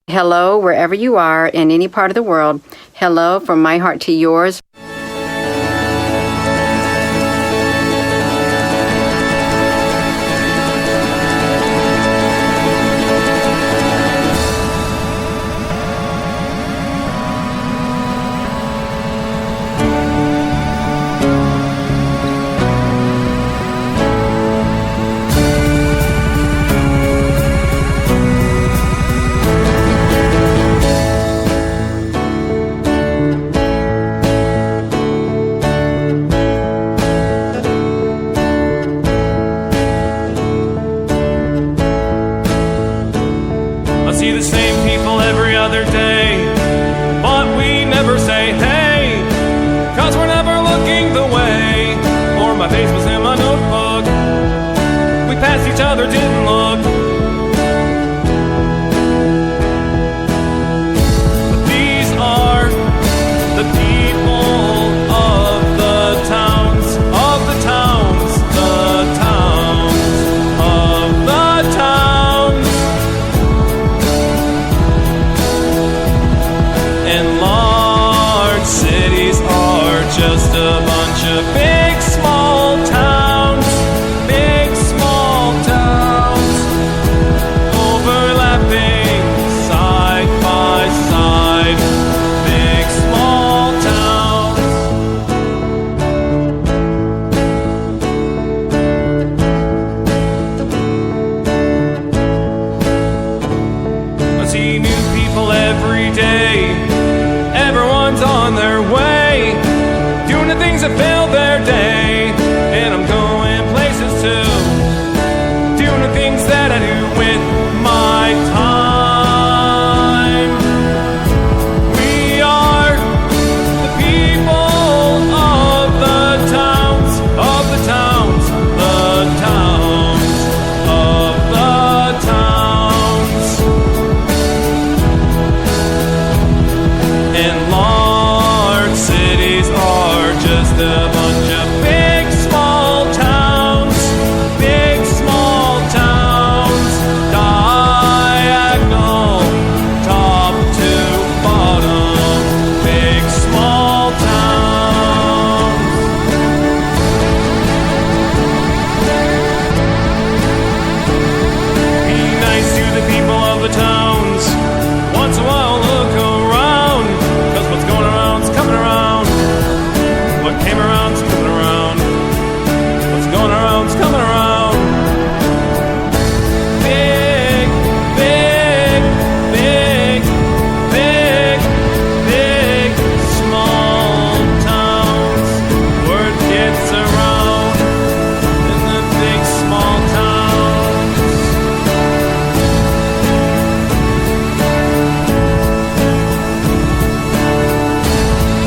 Hello, wherever you are in any part of the world. Hello from my heart to yours. See the same people every other day, but we never say hey, cause we're never looking the way, or my face was in my notebook, we passed each other, didn't look. But these are the people of the towns, of the towns, the towns, of the towns. And large cities are just a bunch of big small towns, big small towns, overlapping side by side, big small towns. I see new people every day. Everyone's on their way, doing the things that fill their day. And I'm going places too, doing the things that I do with my time. We are the people of the towns, of the towns, the towns, of the towns. And large cities are just a bunch of big small towns, big small towns, diagonal, top to bottom, big small towns. Be nice to the people of the towns, once in a while look around, cause what's going around's coming around. What came around's coming around. What's going around's coming around. Big, big, big, big, big, small towns. Word gets around in the big small towns.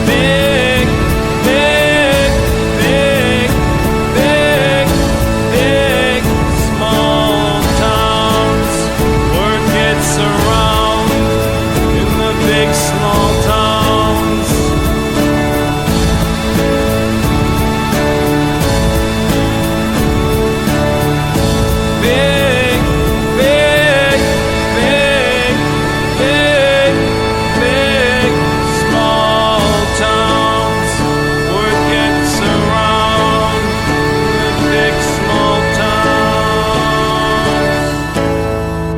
Big, big, big, big, big, small towns. Word gets around in the big small towns. Big, big, big, big, big, small towns. Word gets around in the big small towns.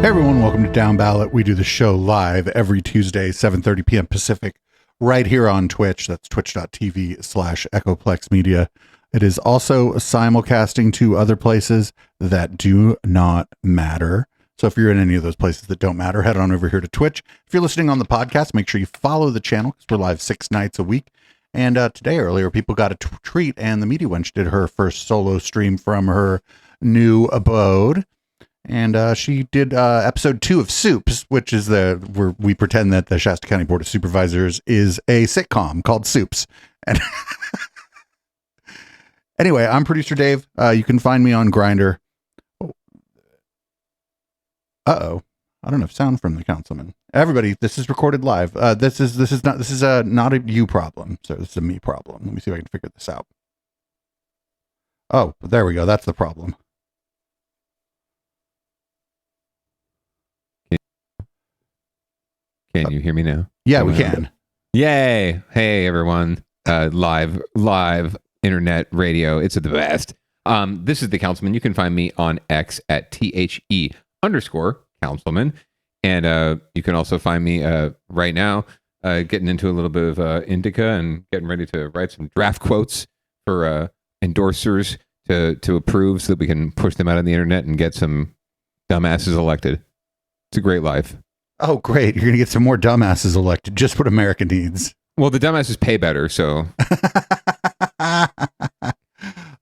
Hey everyone, welcome to Downballot. We do the show live every Tuesday, 7:30 p.m. Pacific, right here on Twitch. That's twitch.tv/Echoplex Media. It is also simulcasting to other places that do not matter. So if you're in any of those places that don't matter, head on over here to Twitch. If you're listening on the podcast, make sure you follow the channel because we're live 6 nights a week. And today, earlier, people got a treat, and the Media Wench did her first solo stream from her new abode. And she did episode 2 of Soups, which is where we pretend that the Shasta County Board of Supervisors is a sitcom called Soups. And anyway, I'm producer Dave. You can find me on Grindr. Uh-oh. I don't have sound from the councilman. Everybody, this is recorded live. This is not a you problem. So this is a me problem. Let me see if I can figure this out. Oh, there we go. That's the problem. Can you hear me now? Yeah, we can. Yay. Hey, everyone. Live internet radio. It's the best. This is the Councilman. You can find me on X at THE_Councilman. And you can also find me right now getting into a little bit of indica and getting ready to write some draft quotes for endorsers to approve so that we can push them out on the internet and get some dumbasses elected. It's a great life. Oh, great. You're going to get some more dumbasses elected. Just what America needs. Well, the dumbasses pay better, so...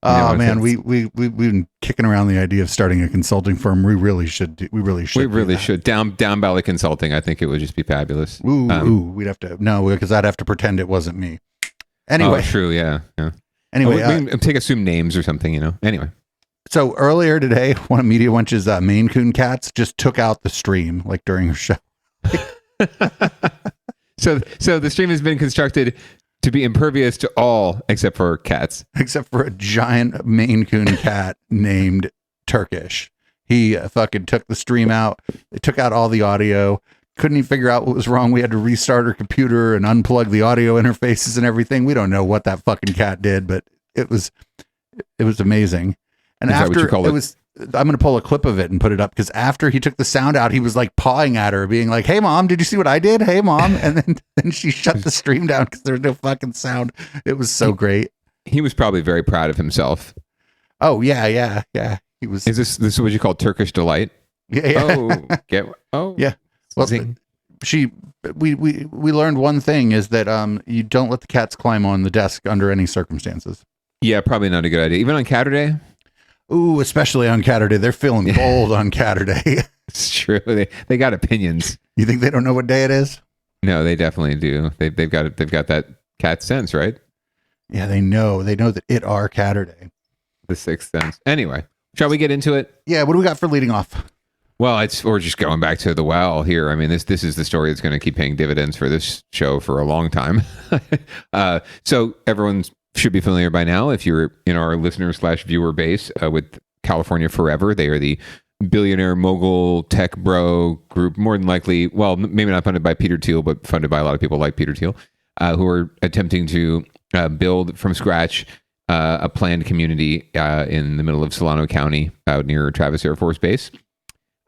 Oh man, we've been kicking around the idea of starting a consulting firm. We really should. We really should. Down ballot consulting. I think it would just be fabulous. We'd have to because I'd have to pretend it wasn't me. Anyway, true. Yeah. Anyway, we can take assumed names or something. Anyway. So earlier today, one of Media Wench's Maine Coon cats just took out the stream like during her show. So the stream has been constructed to be impervious to all except for cats. Except for a giant Maine Coon cat named Turkish. He fucking took the stream out. It took out all the audio. Couldn't even figure out what was wrong. We had to restart her computer and unplug the audio interfaces and everything. We don't know what that fucking cat did, but it was amazing. And Is after that what you call it was, I'm going to pull a clip of it and put it up because after he took the sound out, he was like pawing at her, being like, "Hey mom, did you see what I did? Hey mom." And then she shut the stream down because there was no fucking sound. It was so great. He was probably very proud of himself. Oh yeah. He was. Is this what you call Turkish delight? Yeah. Yeah. Well, zing. we learned one thing is that you don't let the cats climb on the desk under any circumstances. Yeah, probably not a good idea. Even on Catterday? Ooh, especially on Catterday. They're feeling bold on Catterday. It's true. They got opinions. You think they don't know what day it is? No, they definitely do. They've got that cat sense, right? Yeah, they know. They know that it are Catterday. The sixth sense. Anyway, shall we get into it? Yeah, what do we got for leading off? Well, we're just going back to the well here. I mean, this is the story that's going to keep paying dividends for this show for a long time. So everyone should be familiar by now, if you're in our listener/viewer base, with California Forever. They are the billionaire mogul tech bro group, more than likely, well, maybe not funded by Peter Thiel, but funded by a lot of people like Peter Thiel, who are attempting to build from scratch a planned community in the middle of Solano County, out near Travis Air Force Base.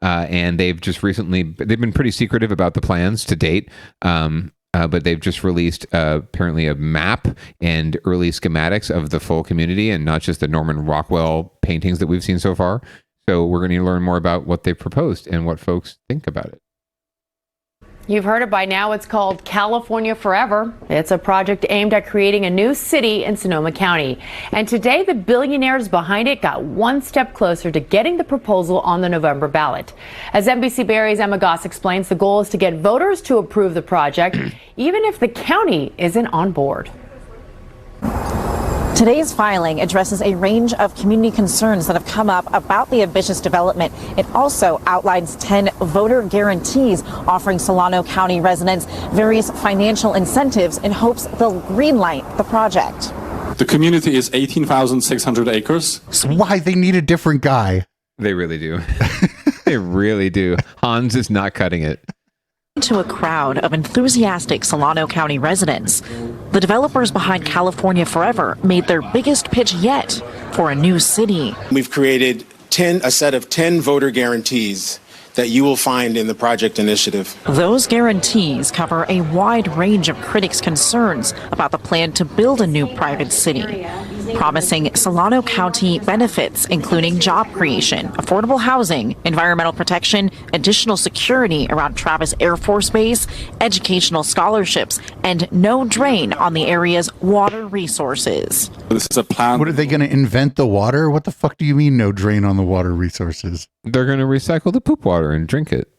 And they've been pretty secretive about the plans to date. But they've just released apparently a map and early schematics of the full community, and not just the Norman Rockwell paintings that we've seen so far. So we're going to learn more about what they've proposed and what folks think about it. You've heard it by now. It's called California Forever. It's a project aimed at creating a new city in Sonoma County. And today, the billionaires behind it got one step closer to getting the proposal on the November ballot. As NBC Barry's Emma Goss explains, the goal is to get voters to approve the project, even if the county isn't on board. Today's filing addresses a range of community concerns that have come up about the ambitious development. It also outlines 10 voter guarantees, offering Solano County residents various financial incentives in hopes they'll greenlight the project. The community is 18,600 acres. So why they need a different guy? They really do. They really do. Hans is not cutting it. To a crowd of enthusiastic Solano County residents, the developers behind California Forever made their biggest pitch yet for a new city. We've created a set of 10 voter guarantees that you will find in the project initiative. Those guarantees cover a wide range of critics' concerns about the plan to build a new private city, promising Solano County benefits, including job creation, affordable housing, environmental protection, additional security around Travis Air Force Base, educational scholarships, and no drain on the area's water resources. This is a plan. What are they going to invent the water? What the fuck do you mean no drain on the water resources? They're going to recycle the poop water and drink it.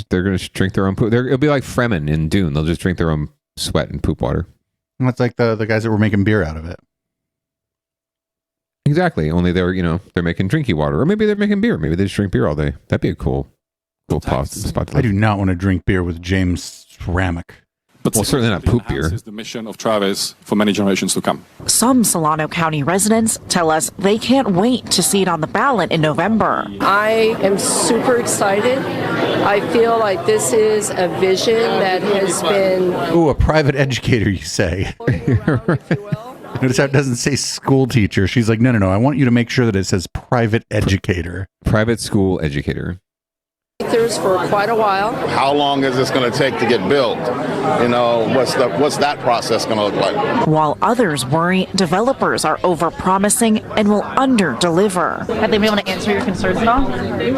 They're going to drink their own poop. It'll be like Fremen in Dune. They'll just drink their own sweat and poop water. That's like the guys that were making beer out of it. Exactly. Only they're making drinky water, or maybe they're making beer. Maybe they just drink beer all day. That'd be a cool spot to I do not want to drink beer with James Ceramic. but Well, certainly not poop beer. enhances the mission of Travis for many generations to come. Some Solano County residents tell us they can't wait to see it on the ballot in November. I am super excited. I feel like this is a vision that has been Ooh, a private educator, you say. Notice how it doesn't say school teacher. She's like, no. I want you to make sure that it says private educator. Private school educator. for quite a while. How long is this going to take to get built? You know, what's that process going to look like? While others worry developers are over-promising and will under-deliver. Have they been able to answer your concerns at all?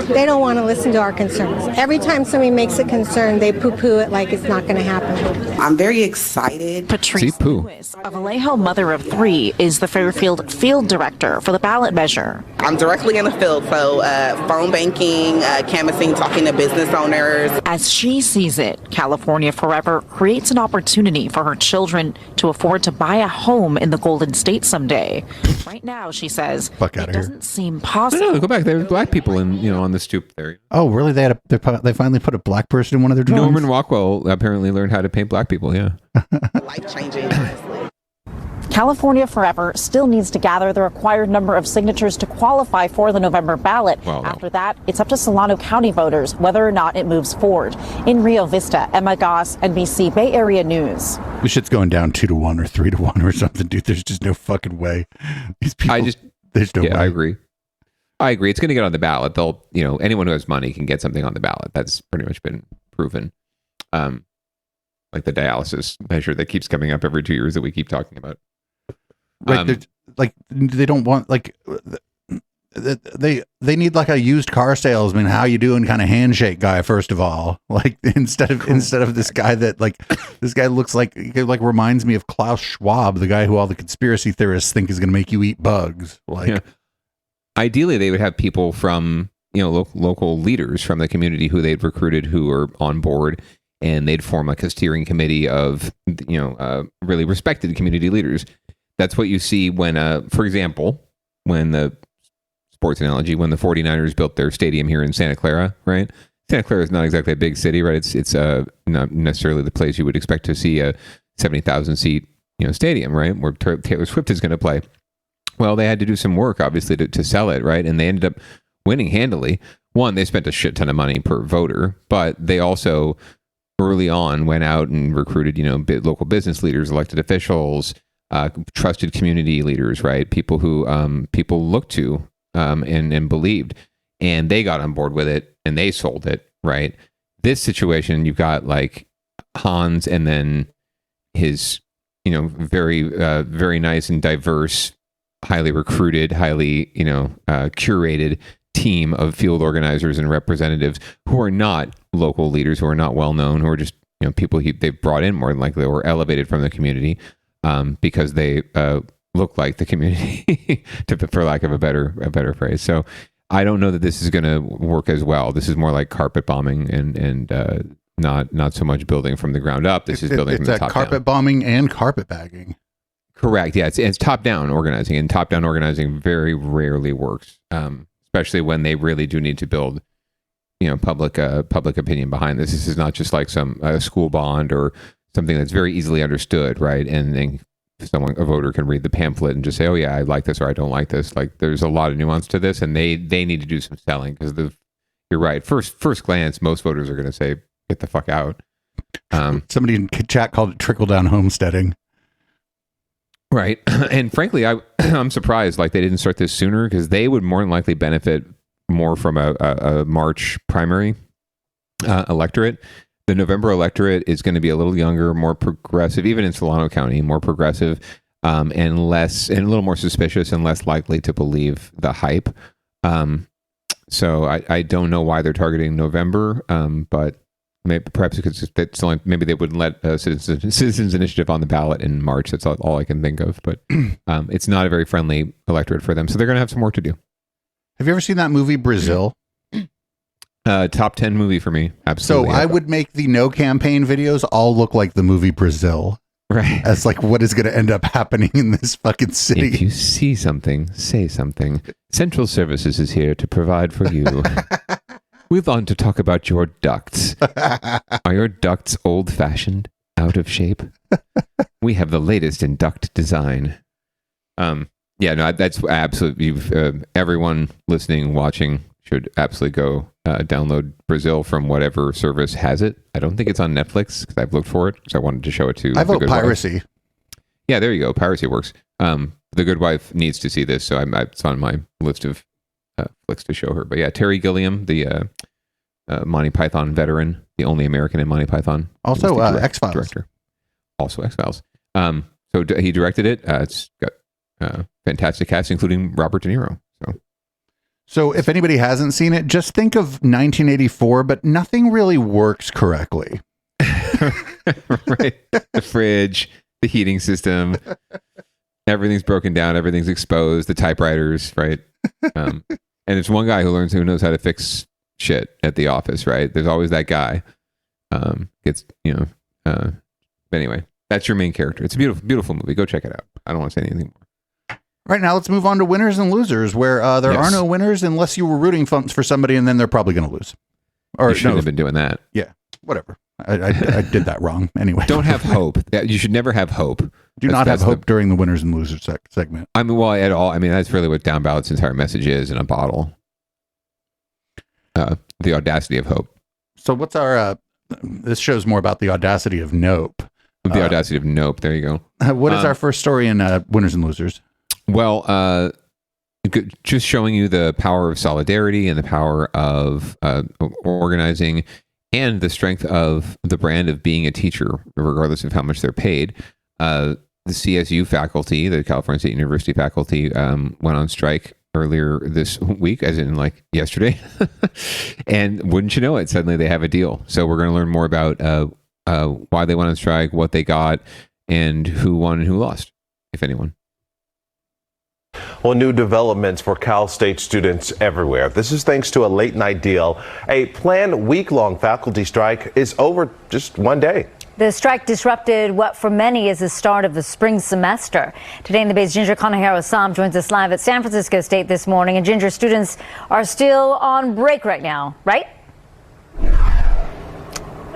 They don't want to listen to our concerns. Every time somebody makes a concern, they poo-poo it like it's not going to happen. I'm very excited. Patrice Lewis, a Vallejo mother of three, is the Fairfield field director for the ballot measure. I'm directly in the field, so phone banking, canvassing, talking to business owners. As she sees it, California Forever creates an opportunity for her children to afford to buy a home in the Golden State someday. Right now, she says, it doesn't seem possible. No, go back. There were black people on the stoop there. Oh, really? They finally put a black person in one of their drawings? Norman Rockwell apparently learned how to paint black people, yeah. Life-changing, honestly. California Forever still needs to gather the required number of signatures to qualify for the November ballot. Well, no. After that, it's up to Solano County voters whether or not it moves forward. In Rio Vista, Emma Goss, NBC Bay Area News. This shit's going down 2-1 or 3-1 or something, dude. There's just no fucking way. These people, there's no way. I agree. It's going to get on the ballot. They'll, anyone who has money can get something on the ballot. That's pretty much been proven. Like the dialysis measure that keeps coming up every 2 years that we keep talking about. Right, they don't want they need like a used car salesman, how you doing kind of handshake guy first of all, like instead of this guy that this guy looks like reminds me of Klaus Schwab, the guy who all the conspiracy theorists think is going to make you eat bugs. Ideally they would have people from local leaders from the community who they'd recruited who are on board, and they'd form like a steering committee of really respected community leaders. That's what you see when, for example, when the sports analogy, when the 49ers built their stadium here in Santa Clara, right? Santa Clara is not exactly a big city, right? It's not necessarily the place you would expect to see a 70,000 seat, stadium, right? Where Taylor Swift is going to play. Well, they had to do some work, obviously, to sell it, right? And they ended up winning handily. One, they spent a shit ton of money per voter, but they also early on went out and recruited, local business leaders, elected officials, trusted community leaders, right? People who people looked to and believed, and they got on board with it and they sold it, right? This situation, you've got like Hans and then his, very very nice and diverse, highly recruited, highly curated team of field organizers and representatives who are not local leaders, who are not well known, who are just people they've brought in more than likely or elevated from the community. Because they look like the community, for lack of a better phrase. So I don't know that this is going to work as well. This is more like carpet bombing and not so much building from the ground up. This is building from the top down. It's carpet bombing and carpet bagging. Correct. Yeah, it's top down organizing, and top down organizing very rarely works, especially when they really do need to build, public opinion behind this. This is not just like some school bond or something that's very easily understood, right? And then a voter can read the pamphlet and just say, oh yeah, I like this or I don't like this. Like there's a lot of nuance to this, and they need to do some selling because you're right. First glance, most voters are going to say, get the fuck out. Somebody in chat called it trickle down homesteading. Right. And frankly, I'm surprised like they didn't start this sooner, because they would more than likely benefit more from a March primary electorate. The November electorate is going to be a little younger, more progressive, even in Solano County, more progressive, and a little more suspicious and less likely to believe the hype. So I don't know why they're targeting November, but perhaps because maybe they wouldn't let Citizens Initiative on the ballot in March. That's all I can think of. But it's not a very friendly electorate for them, so they're going to have some work to do. Have you ever seen that movie Brazil? Top 10 movie for me. Absolutely. So I would make the no campaign videos all look like the movie Brazil. Right. As like what is going to end up happening in this fucking city. If you see something, say something. Central Services is here to provide for you. We've on to talk about your ducts. Are your ducts old fashioned? out of shape. We have the latest in duct design. Yeah, no, that's absolutely. Everyone listening, watching should absolutely go download Brazil from whatever service has it. I don't think it's on Netflix because I've looked for it because I wanted to show it to. I vote piracy. Wife. Yeah, there you go. Piracy works. The Good Wife needs to see this, so it's on my list of flicks to show her. But yeah, Terry Gilliam, the Monty Python veteran, the only American in Monty Python. Also X-Files. Director. Also X-Files. So he directed it. It's got fantastic cast, including Robert De Niro. So if anybody hasn't seen it, just think of 1984, but nothing really works correctly. Right. The fridge, the heating system, everything's broken down, everything's exposed, the typewriters, right? And it's one guy who knows how to fix shit at the office, right? There's always that guy. But anyway, that's your main character. It's a beautiful, beautiful movie. Go check it out. I don't want to say anything more. Right now, let's move on to winners and losers, where there are no winners unless you were rooting for somebody, and then they're probably going to lose. Or you shouldn't have been doing that. Yeah, whatever. I did that wrong. Anyway, don't have hope. You should never have hope. Do not have hope during the winners and losers segment. I mean, well, at all. I mean, that's really what Downballot's entire message is in a bottle. The audacity of hope. So what's our? This shows more about the audacity of nope. The audacity of nope. There you go. What is our first story in winners and losers? Well, just showing you the power of solidarity and the power of organizing and the strength of the brand of being a teacher, regardless of how much they're paid. The CSU faculty, the California State University faculty, went on strike earlier this week, as in like yesterday. And wouldn't you know it, suddenly they have a deal. So we're going to learn more about why they went on strike, what they got, and who won and who lost, if anyone. Well, new developments for Cal State students everywhere. This is thanks to a late night deal. A planned week-long faculty strike is over just one day. The strike disrupted what for many is the start of the spring semester. Today in the Bay's Ginger Conejero-Sam joins us live at San Francisco State this morning. And Ginger, students are still on break right now, right?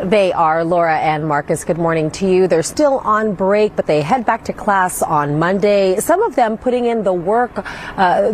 They are. Laura and Marcus, good morning to you. They're still on break, but they head back to class on Monday. Some of them putting in the work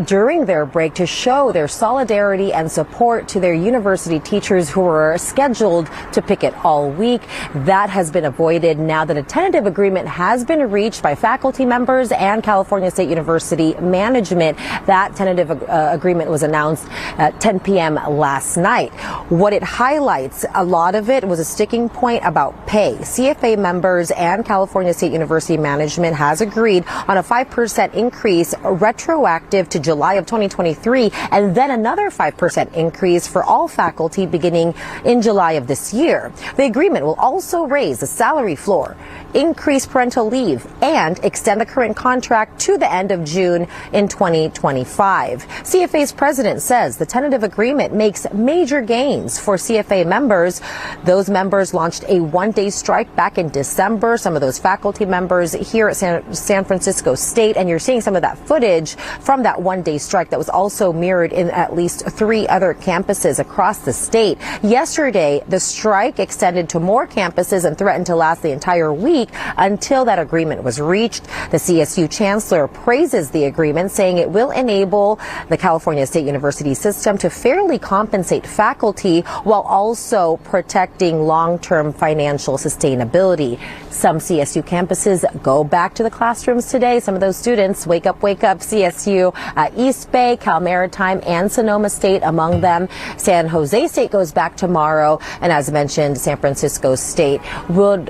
during their break to show their solidarity and support to their university teachers who were scheduled to picket all week. That has been avoided now that a tentative agreement has been reached by faculty members and California State University management. That tentative agreement was announced at 10 p.m. last night. What it highlights, a lot of it was a sticking point about pay. CFA members and California State University management has agreed on a 5% increase retroactive to July of 2023, and then another 5% increase for all faculty beginning in July of this year. The agreement will also raise the salary floor, increase parental leave, and extend the current contract to the end of June in 2025. CFA's president says the tentative agreement makes major gains for CFA members. Those members launched a one-day strike back in December. Some of those faculty members here at San Francisco State, and you're seeing some of that footage from that one-day strike that was also mirrored in at least 3 other campuses across the state. Yesterday, the strike extended to more campuses and threatened to last the entire week until that agreement was reached. The CSU chancellor praises the agreement, saying it will enable the California State University system to fairly compensate faculty while also protecting long-term financial sustainability. Some CSU campuses go back to the classrooms today. Some of those students, wake up, CSU, East Bay, Cal Maritime, and Sonoma State among them. San Jose State goes back tomorrow. And as mentioned, San Francisco State would,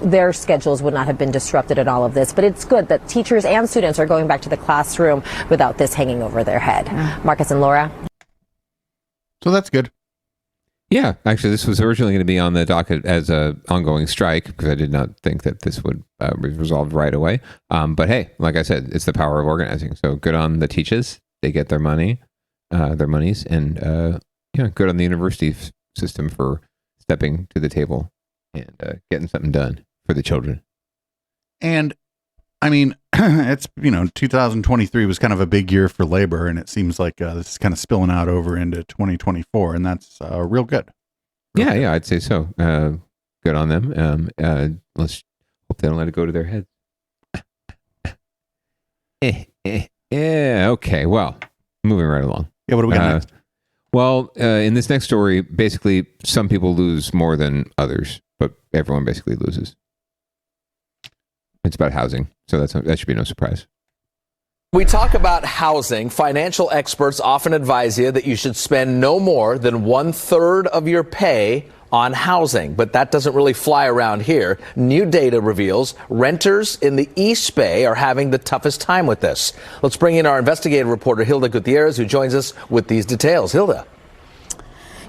their schedules would not have been disrupted in all of this. But it's good that teachers and students are going back to the classroom without this hanging over their head. Marcus and Laura. So that's good. Yeah, actually, this was originally going to be on the docket as a ongoing strike because I did not think that this would be resolved right away. But hey, like I said, it's the power of organizing. So good on the teachers; they get their money, their monies, and good on the university system for stepping to the table and getting something done for the children. And I mean, it's 2023 was kind of a big year for labor, and it seems like this is kind of spilling out over into 2024, and that's real good. Yeah, I'd say so. good on them. Let's hope they don't let it go to their heads. Yeah. Okay. Well, moving right along. Yeah. What do we got next? Well, in this next story, basically, some people lose more than others, but everyone basically loses. It's about housing, so that should be no surprise. We talk about housing. Financial experts often advise you that you should spend no more than 1/3 of your pay on housing, but that doesn't really fly around here. New data reveals renters in the East Bay are having the toughest time with this. Let's bring in our investigative reporter, Hilda Gutierrez, who joins us with these details. Hilda.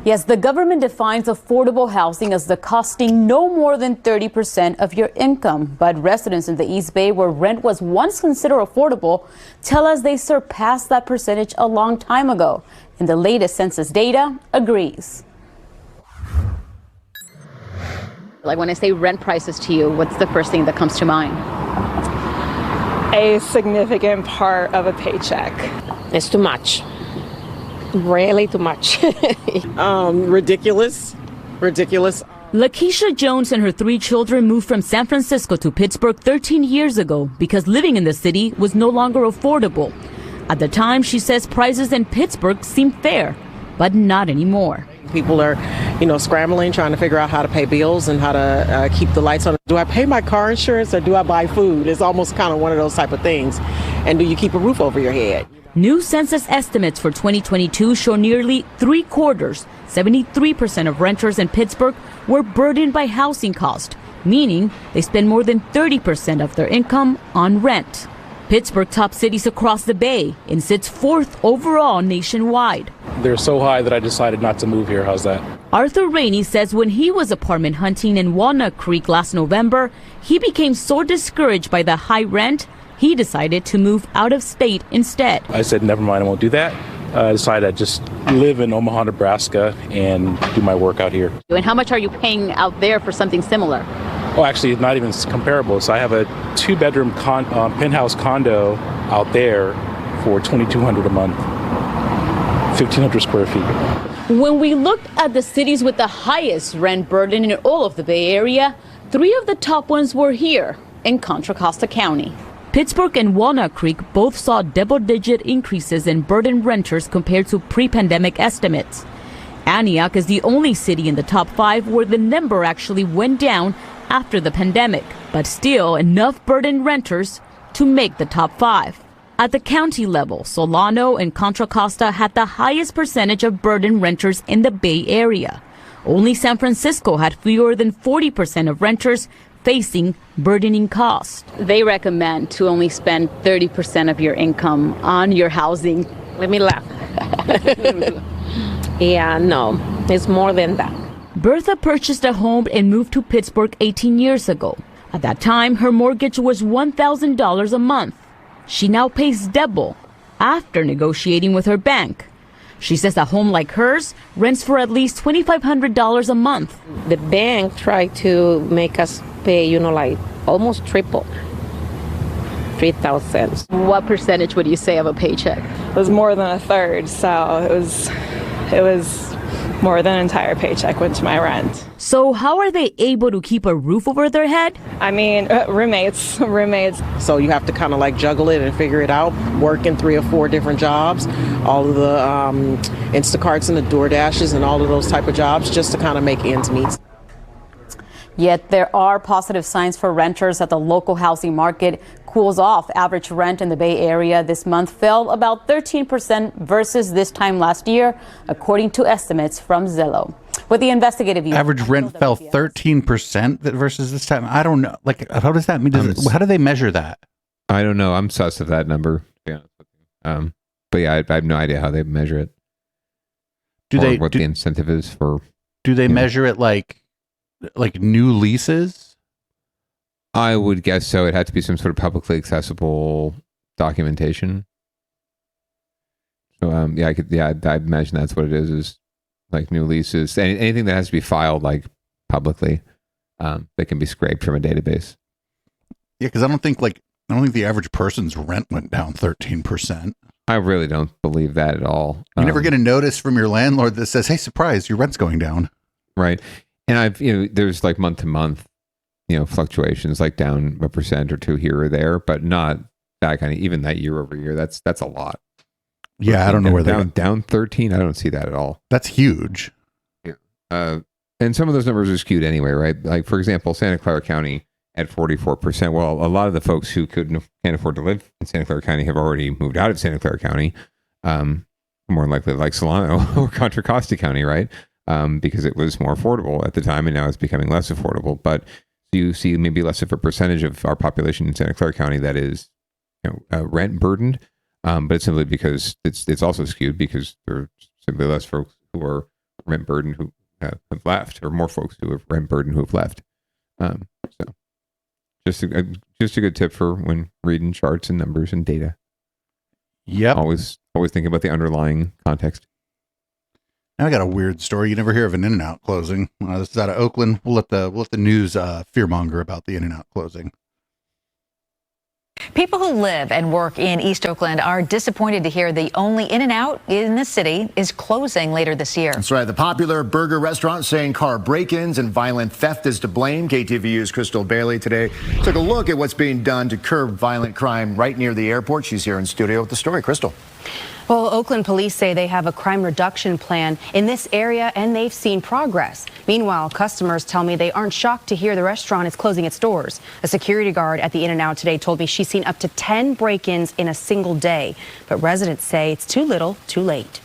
Yes, the government defines affordable housing as the costing no more than 30% of your income. But residents in the East Bay, where rent was once considered affordable, tell us they surpassed that percentage a long time ago. And the latest census data agrees. Like when I say rent prices to you, what's the first thing that comes to mind? A significant part of a paycheck. It's too much. Really too much. Ridiculous. Lakeisha Jones and her 3 children moved from San Francisco to Pittsburgh 13 years ago because living in the city was no longer affordable. At the time, she says prices in Pittsburgh seemed fair, but not anymore. People are, scrambling, trying to figure out how to pay bills and how to keep the lights on. Do I pay my car insurance or do I buy food? It's almost kind of one of those type of things. And do you keep a roof over your head? New census estimates for 2022 show nearly 3/4, 73% of renters in Pittsburgh were burdened by housing cost, meaning they spend more than 30% of their income on rent. Pittsburgh tops cities across the Bay and sits 4th overall nationwide. They're so high that I decided not to move here. How's that? Arthur Rainey says when he was apartment hunting in Walnut Creek last November, he became so discouraged by the high rent, he decided to move out of state instead. I said, never mind, I won't do that. I decided I'd just live in Omaha, Nebraska and do my work out here. And how much are you paying out there for something similar? Oh, actually, it's not even comparable. So I have a 2-bedroom penthouse condo out there for $2,200 a month, 1,500 square feet. When we looked at the cities with the highest rent burden in all of the Bay Area, 3 of the top ones were here in Contra Costa County. Pittsburgh and Walnut Creek both saw double-digit increases in burden renters compared to pre-pandemic estimates. Antioch is the only city in the top 5 where the number actually went down after the pandemic, but still enough burden renters to make the top 5. At the county level, Solano and Contra Costa had the highest percentage of burden renters in the Bay Area. Only San Francisco had fewer than 40% of renters facing burdening costs. They recommend to only spend 30% of your income on your housing. Let me laugh. Yeah, no, it's more than that. Bertha purchased a home and moved to Pittsburgh 18 years ago. At that time, her mortgage was $1,000 a month. She now pays double after negotiating with her bank. She says a home like hers rents for at least $2,500 a month. The bank tried to make us pay, like almost triple, $3,000. What percentage would you say of a paycheck? It was more than 1/3, so it was more than an entire paycheck went to my rent. So how are they able to keep a roof over their head? I mean, roommates. So you have to kind of juggle it and figure it out, working 3 or 4 different jobs, all of the Instacarts and the DoorDashes and all of those type of jobs just to kind of make ends meet. Yet there are positive signs for renters that the local housing market cools off. Average rent in the Bay Area this month fell about 13% versus this time last year, according to estimates from Zillow. With the investigative average rent fell 13% versus this time. I don't know. How does that mean? How do they measure that? I don't know. I'm sus of that number, to be honest with you. But yeah, I have no idea how they measure it. What the incentive is for? Do they measure it like new leases? I would guess so. It had to be some sort of publicly accessible documentation. So I imagine that's what it is like new leases. Anything that has to be filed publicly, that can be scraped from a database. Yeah, because I don't think the average person's rent went down 13%. I really don't believe that at all. You never get a notice from your landlord that says, "Hey, surprise, your rent's going down." Right. And there's like month to month, fluctuations, like down 1% or 2% here or there, but not that kind of, even that year over year. That's a lot. Yeah, I don't know where they're down 13. I don't see that at all. That's huge. Yeah. And some of those numbers are skewed anyway, right? Like, for example, Santa Clara County at 44%. Well, a lot of the folks who can't afford to live in Santa Clara County have already moved out of Santa Clara County. More likely like Solano or Contra Costa County, right? Because it was more affordable at the time, and now it's becoming less affordable. But you see maybe less of a percentage of our population in Santa Clara County that is rent burdened. But it's simply because it's also skewed because there are simply less folks who are rent burdened who have left, or more folks who have rent burdened who have left. So just a good tip for when reading charts and numbers and data. Yep. Always thinking about the underlying context. Now I got a weird story. You never hear of an In-N-Out closing. This is out of Oakland. We'll let the news fearmonger about the In-N-Out closing. People who live and work in East Oakland are disappointed to hear the only In-N-Out in the city is closing later this year. That's right. The popular burger restaurant saying car break-ins and violent theft is to blame. KTVU's Crystal Bailey today took a look at what's being done to curb violent crime right near the airport. She's here in studio with the story. Crystal. Well, Oakland police say they have a crime reduction plan in this area, and they've seen progress. Meanwhile, customers tell me they aren't shocked to hear the restaurant is closing its doors. A security guard at the In-N-Out today told me she's seen up to 10 break-ins in a single day. But residents say it's too little, too late.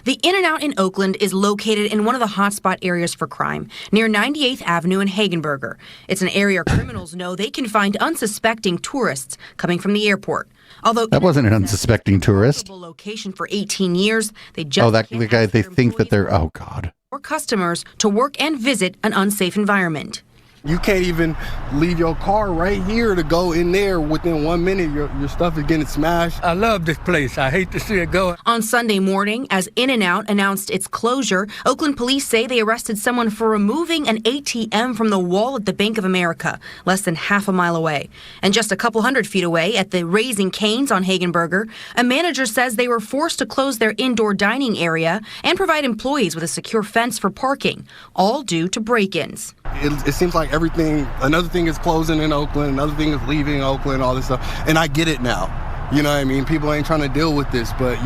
The In-N-Out in Oakland is located in one of the hotspot areas for crime, near 98th Avenue and Hagenberger. It's an area criminals know they can find unsuspecting tourists coming from the airport. Although that wasn't an unsuspecting tourist. Location for 18 years, they just the guy they think that they're God. Or customers to work and visit an unsafe environment. You can't even leave your car right here to go in there. Within 1 minute, your stuff is getting smashed. I love this place. I hate to see it go. On Sunday morning, as In-N-Out announced its closure, Oakland police say they arrested someone for removing an ATM from the wall at the Bank of America, less than half a mile away. And just a couple hundred feet away at the Raising Cane's on Hagenberger, a manager says they were forced to close their indoor dining area and provide employees with a secure fence for parking, all due to break-ins. It seems like another thing is closing in Oakland, another thing is leaving Oakland, all this stuff. And I get it now. You know what I mean? People ain't trying to deal with this, but,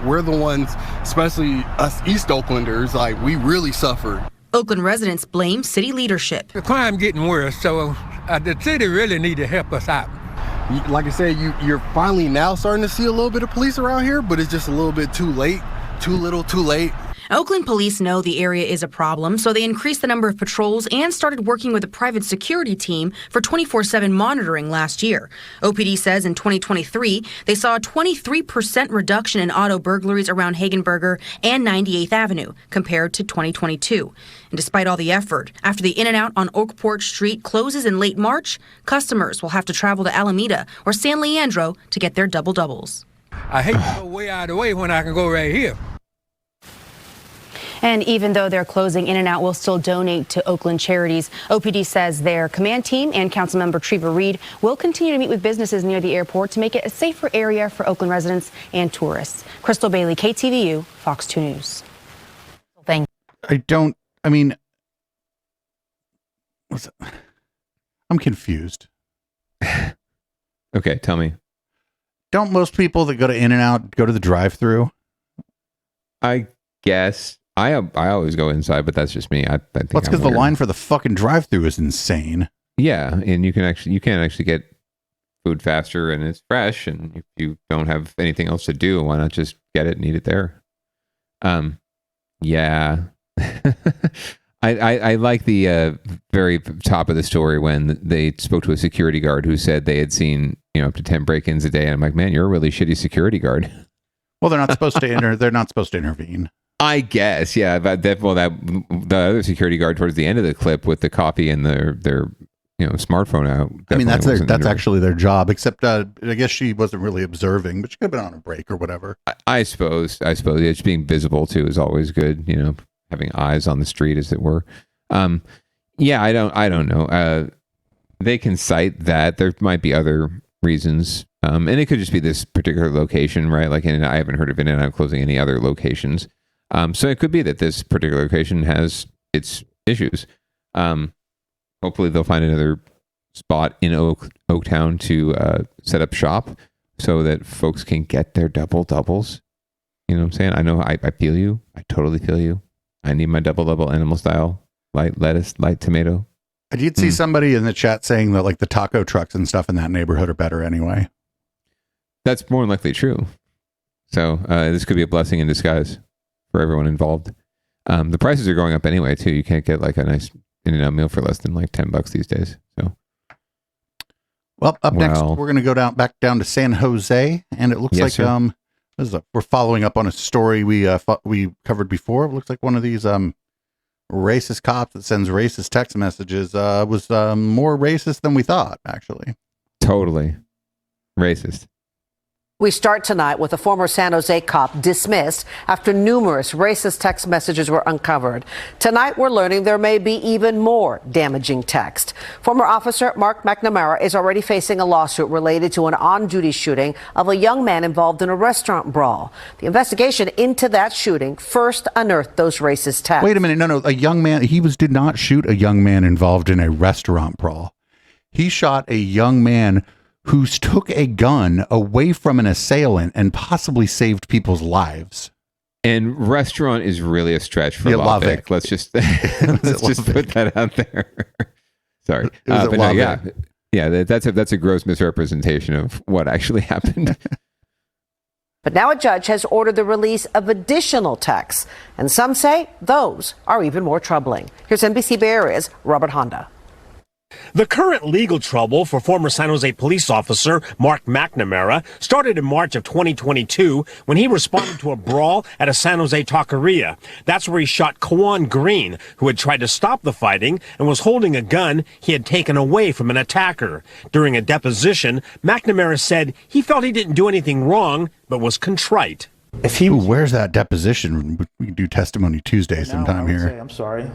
we're the ones, especially us East Oaklanders, like, we really suffered. Oakland residents blame city leadership. The crime getting worse, so the city really need to help us out. Like I said, you're finally now starting to see a little bit of police around here, but it's just a little bit too late, too little, too late. Oakland police know the area is a problem, so they increased the number of patrols and started working with a private security team for 24/7 monitoring last year. OPD says in 2023, they saw a 23% reduction in auto burglaries around Hagenberger and 98th Avenue compared to 2022. And despite all the effort, after the In-N-Out on Oakport Street closes in late March, customers will have to travel to Alameda or San Leandro to get their double-doubles. I hate to go way out of the way when I can go right here. And even though they're closing, In-N-Out will still donate to Oakland charities. OPD says their command team and Councilmember Treva Reed will continue to meet with businesses near the airport to make it a safer area for Oakland residents and tourists. Crystal Bailey, KTVU, Fox 2 News. I'm confused. Okay, tell me. Don't most people that go to In-N-Out go to the drive-thru? I guess. I always go inside, but that's just me. I think that's because the line for the fucking drive-thru is insane. Yeah, and you can actually get food faster, and it's fresh. And if you don't have anything else to do, why not just get it and eat it there? Yeah. I like the very top of the story when they spoke to a security guard who said they had seen up to 10 break-ins a day, and I'm like, man, you're a really shitty security guard. Well, they're not supposed to they're not supposed to intervene. I guess, yeah. But the other security guard towards the end of the clip with the coffee and their smartphone out. I mean, that's actually their job. Except I guess she wasn't really observing, but she could have been on a break or whatever. I suppose it's being visible too is always good. Having eyes on the street, as it were. Yeah, I don't know. They can cite that. There might be other reasons. And it could just be this particular location, right? Like, I haven't heard of In-N-Out closing any other locations. So it could be that this particular location has its issues. Hopefully they'll find another spot in Oaktown to set up shop so that folks can get their doubles. You know what I'm saying? I know I feel you. I totally feel you. I need my double animal style, light lettuce, light tomato. I did see somebody in the chat saying that like the taco trucks and stuff in that neighborhood are better anyway. That's more than likely true. So this could be a blessing in disguise for everyone involved. The prices are going up anyway too. You can't get like a nice In-N-Out meal for less than like $10 these days. So, well, next we're going to go back down to San Jose, and it looks like sir. We're following up on a story we covered before. It looks like one of these racist cops that sends racist text messages was more racist than we thought. Actually, totally racist. We start tonight with a former San Jose cop dismissed after numerous racist text messages were uncovered. Tonight, we're learning there may be even more damaging text. Former officer Mark McNamara is already facing a lawsuit related to an on-duty shooting of a young man involved in a restaurant brawl. The investigation into that shooting first unearthed those racist texts. Wait a minute. No. A young man. Did not shoot a young man involved in a restaurant brawl. He shot a young man who took a gun away from an assailant and possibly saved people's lives. And restaurant is really a stretch for Lubbock. Let's just put that out there. Sorry, but no, that's a gross misrepresentation of what actually happened. But now a judge has ordered the release of additional texts, and some say those are even more troubling. Here's NBC Bay Area's Robert Honda. The current legal trouble for former San Jose police officer Mark McNamara started in March of 2022 when he responded to a brawl at a San Jose taqueria. That's where he shot Kawan Green, who had tried to stop the fighting and was holding a gun he had taken away from an attacker. During a deposition, McNamara said he felt he didn't do anything wrong, but was contrite. Where's that deposition? We can do testimony Tuesday sometime here. I'm sorry.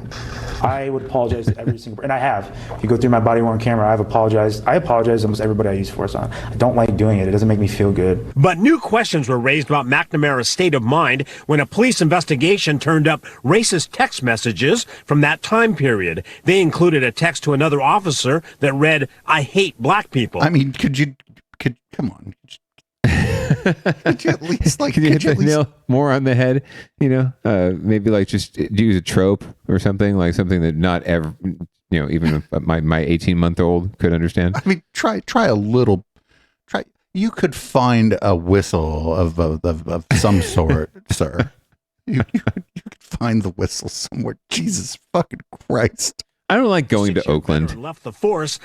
I would apologize to every single, and I have. If you go through my body worn camera, I've apologized. I apologize to almost everybody I use force on. I don't like doing it. It doesn't make me feel good. But new questions were raised about McNamara's state of mind when a police investigation turned up racist text messages from that time period. They included a text to another officer that read, "I hate black people." I mean, come on. Could you at least nail more on the head? Maybe like just use a trope or something, like something that not ever, even my 18-month-old could understand. I mean, try a little. You could find a whistle of some sort, sir. You could find the whistle somewhere. Jesus fucking Christ! I don't like going to Oakland. Left the force.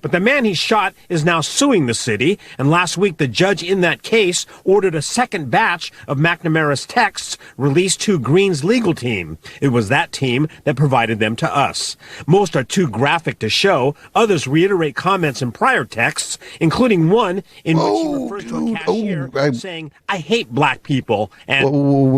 But the man he shot is now suing the city, and last week the judge in that case ordered a second batch of McNamara's texts released to Green's legal team. It was that team that provided them to us. Most are too graphic to show. Others reiterate comments in prior texts, including one in which he refers to a cashier saying, "I hate black people." And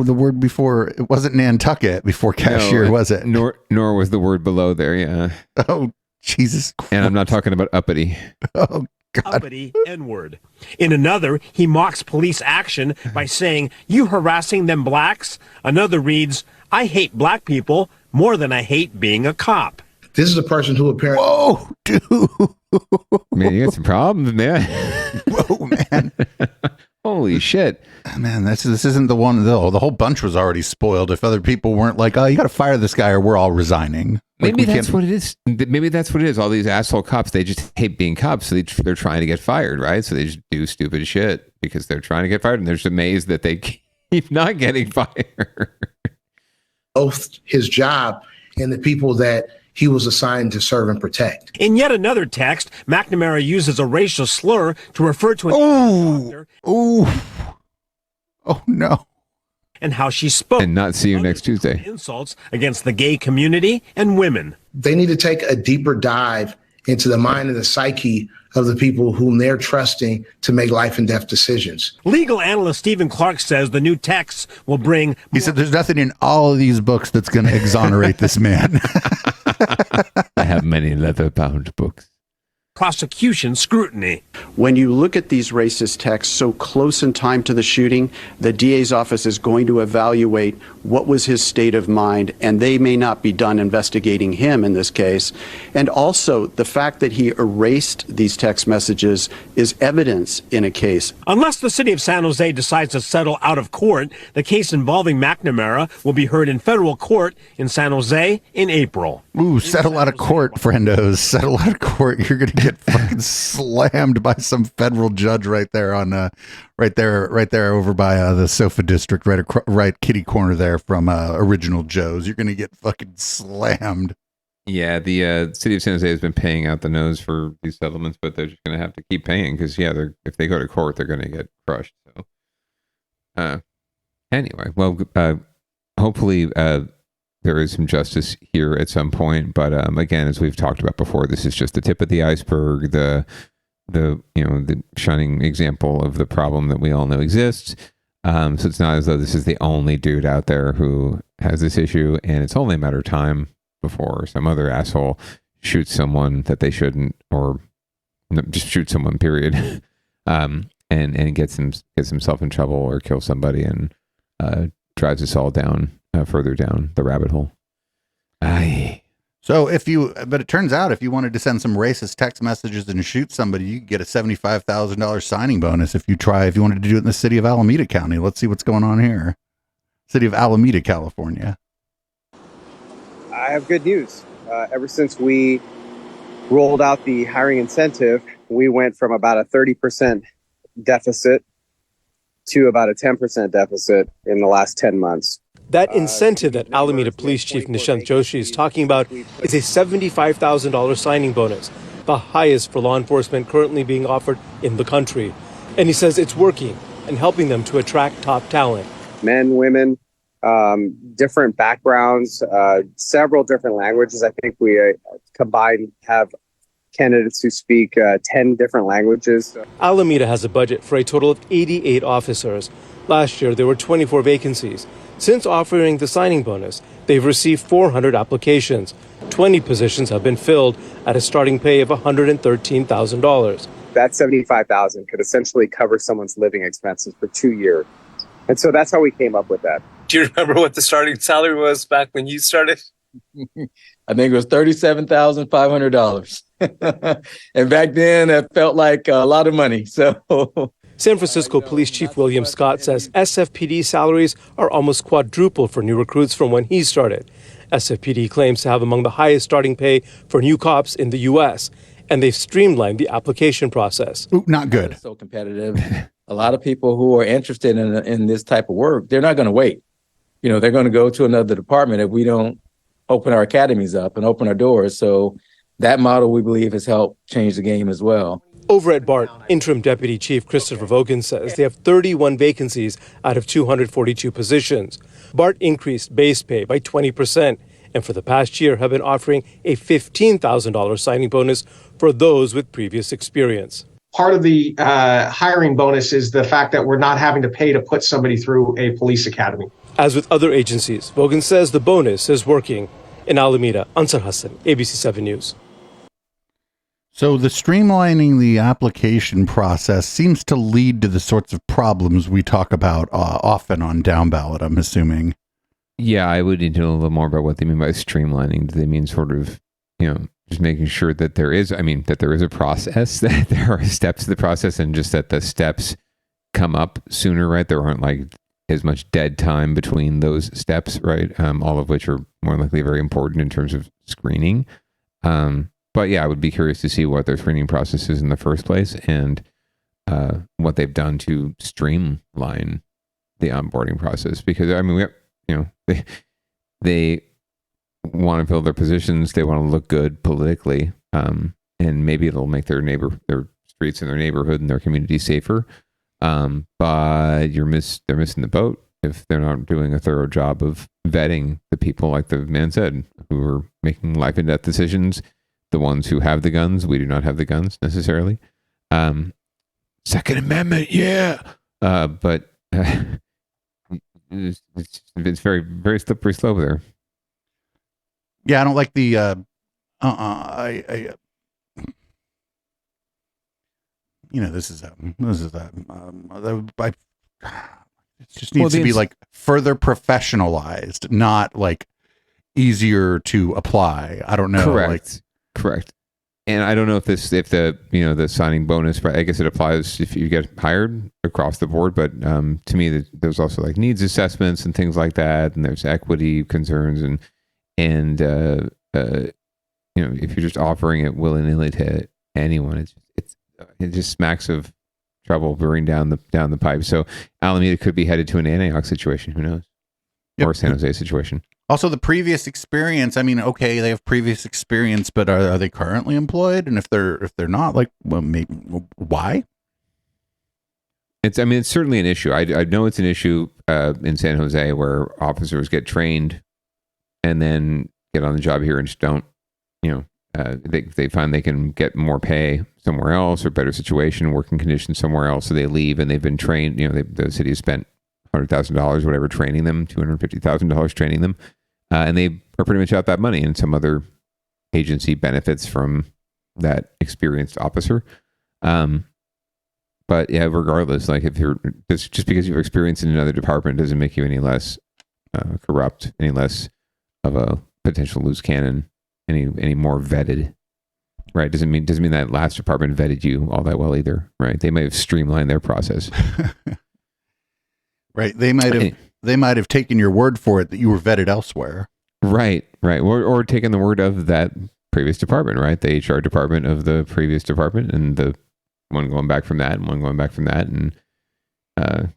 the word before, it wasn't Nantucket before cashier, was it? Nor was the word below there, yeah. Oh, Jesus Christ. And I'm not talking about uppity. Oh, God. Uppity N-word. In another, he mocks police action by saying, "You harassing them blacks?" Another reads, "I hate black people more than I hate being a cop." This is a person who apparently... Whoa, dude. Man, you got some problems, man. Whoa, man. Holy shit. Man, this isn't the one, though. The whole bunch was already spoiled if other people weren't like, "Oh, you got to fire this guy or we're all resigning." Maybe that's what it is. Maybe that's what it is. All these asshole cops, they just hate being cops, so they're trying to get fired, right? So they just do stupid shit because they're trying to get fired, and they're just amazed that they keep not getting fired. Both his job and the people that he was assigned to serve and protect. In yet another text, McNamara uses a racial slur to refer to an doctor. Oh, no. And how she spoke. And not see you next Tuesday. Insults against the gay community and women. They need to take a deeper dive into the mind and the psyche of the people whom they're trusting to make life and death decisions. Legal analyst Stephen Clark says the new texts will bring... He said there's nothing in all of these books that's going to exonerate this man. I have many leather-bound books. prosecution scrutiny. When you look at these racist texts so close in time to the shooting, the DA's office is going to evaluate what was his state of mind, and they may not be done investigating him in this case. And also, the fact that he erased these text messages is evidence in a case. Unless the city of San Jose decides to settle out of court, the case involving McNamara will be heard in federal court in San Jose in April. Ooh, settle out of court, friendos. Settle out of court. You're going to get fucking slammed by some federal judge right there on right there over by the Sofa District, right kitty corner there from Original Joe's. You're going to get fucking slammed. Yeah, the city of San Jose has been paying out the nose for these settlements, but they're just going to have to keep paying because, if they go to court, they're going to get crushed. So, anyway, well, hopefully there is some justice here at some point. But again, as we've talked about before, this is just the tip of the iceberg. The shining example of the problem that we all know exists. So it's not as though this is the only dude out there who has this issue, and it's only a matter of time before some other asshole shoots someone that they shouldn't, or just shoot someone, period, and gets himself in trouble or kills somebody and drives us all down further down the rabbit hole. So but it turns out if you wanted to send some racist text messages and shoot somebody, you could get a $75,000 signing bonus if you wanted to do it in the city of Alameda County. Let's see what's going on here. City of Alameda, California. I have good news. Ever since we rolled out the hiring incentive, we went from about a 30% deficit to about a 10% deficit in the last 10 months. That incentive that Alameda Police Chief Nishant Joshi is talking about is a $75,000 signing bonus, the highest for law enforcement currently being offered in the country. And he says it's working and helping them to attract top talent. Men, women, different backgrounds, several different languages. I think we combined have candidates who speak 10 different languages. Alameda has a budget for a total of 88 officers. Last year, there were 24 vacancies. Since offering the signing bonus, they've received 400 applications. 20 positions have been filled at a starting pay of $113,000. That $75,000 could essentially cover someone's living expenses for 2 years. And so that's how we came up with that. Do you remember what the starting salary was back when you started? I think it was $37,500. And back then, it felt like a lot of money. So, San Francisco Police Chief William Scott says SFPD salaries are almost quadruple for new recruits from when he started. SFPD claims to have among the highest starting pay for new cops in the U.S., and they've streamlined the application process. Ooh, not good. It's so competitive. A lot of people who are interested in this type of work, they're not going to wait. They're going to go to another department if we don't open our academies up and open our doors. So that model, we believe, has helped change the game as well. Over at BART, Interim Deputy Chief Christopher Vogan says they have 31 vacancies out of 242 positions. BART increased base pay by 20%, and for the past year have been offering a $15,000 signing bonus for those with previous experience. Part of the hiring bonus is the fact that we're not having to pay to put somebody through a police academy. As with other agencies, Vogan says the bonus is working. In Alameda, Ansar Hassan, ABC 7 News. So the streamlining the application process seems to lead to the sorts of problems we talk about often on Downballot, I'm assuming. Yeah, I would need to know a little more about what they mean by streamlining. Do they mean sort of, just making sure that there is a process, that there are steps to the process, and just that the steps come up sooner, right? There aren't like as much dead time between those steps, right? All of which are more likely very important in terms of screening. But yeah, I would be curious to see what their screening process is in the first place and what they've done to streamline the onboarding process. Because they want to fill their positions, they want to look good politically, and maybe it'll make their streets in their neighborhood and their community safer. But they're missing the boat if they're not doing a thorough job of vetting the people, like the man said, who are making life and death decisions. The ones who have the guns, we do not have the guns necessarily. Second Amendment, yeah. But it's very, very slippery slope there. Yeah, I don't like the this is it just needs to be like further professionalized, not like easier to apply. I don't know. Correct. And I don't know if the signing bonus, I guess it applies if you get hired across the board. But to me, there's also like needs assessments and things like that, and there's equity concerns, and if you're just offering it willy-nilly to anyone, it just smacks of trouble brewing down the pipe. So Alameda could be headed to an Antioch situation. Who knows? Or a San Jose situation. Also, the previous experience. I mean, okay, they have previous experience, but are they currently employed? And if they're not, like, well, maybe why? It's certainly an issue. I know it's an issue in San Jose where officers get trained and then get on the job here and just don't. They find they can get more pay somewhere else or better situation, working conditions somewhere else, so they leave and they've been trained. The city has spent $100,000, whatever, training them, $250,000 training them, and they are pretty much out that money. And some other agency benefits from that experienced officer. But yeah, regardless, like if you're just because you've experienced in another department doesn't make you any less corrupt, any less of a potential loose cannon, any more vetted. Right. Doesn't mean that last department vetted you all that well either. Right. They may have streamlined their process. Right. They might have taken your word for it that you were vetted elsewhere. Right. Or taken the word of that previous department, right? The HR department of the previous department, and the one going back from that and one going back from that. And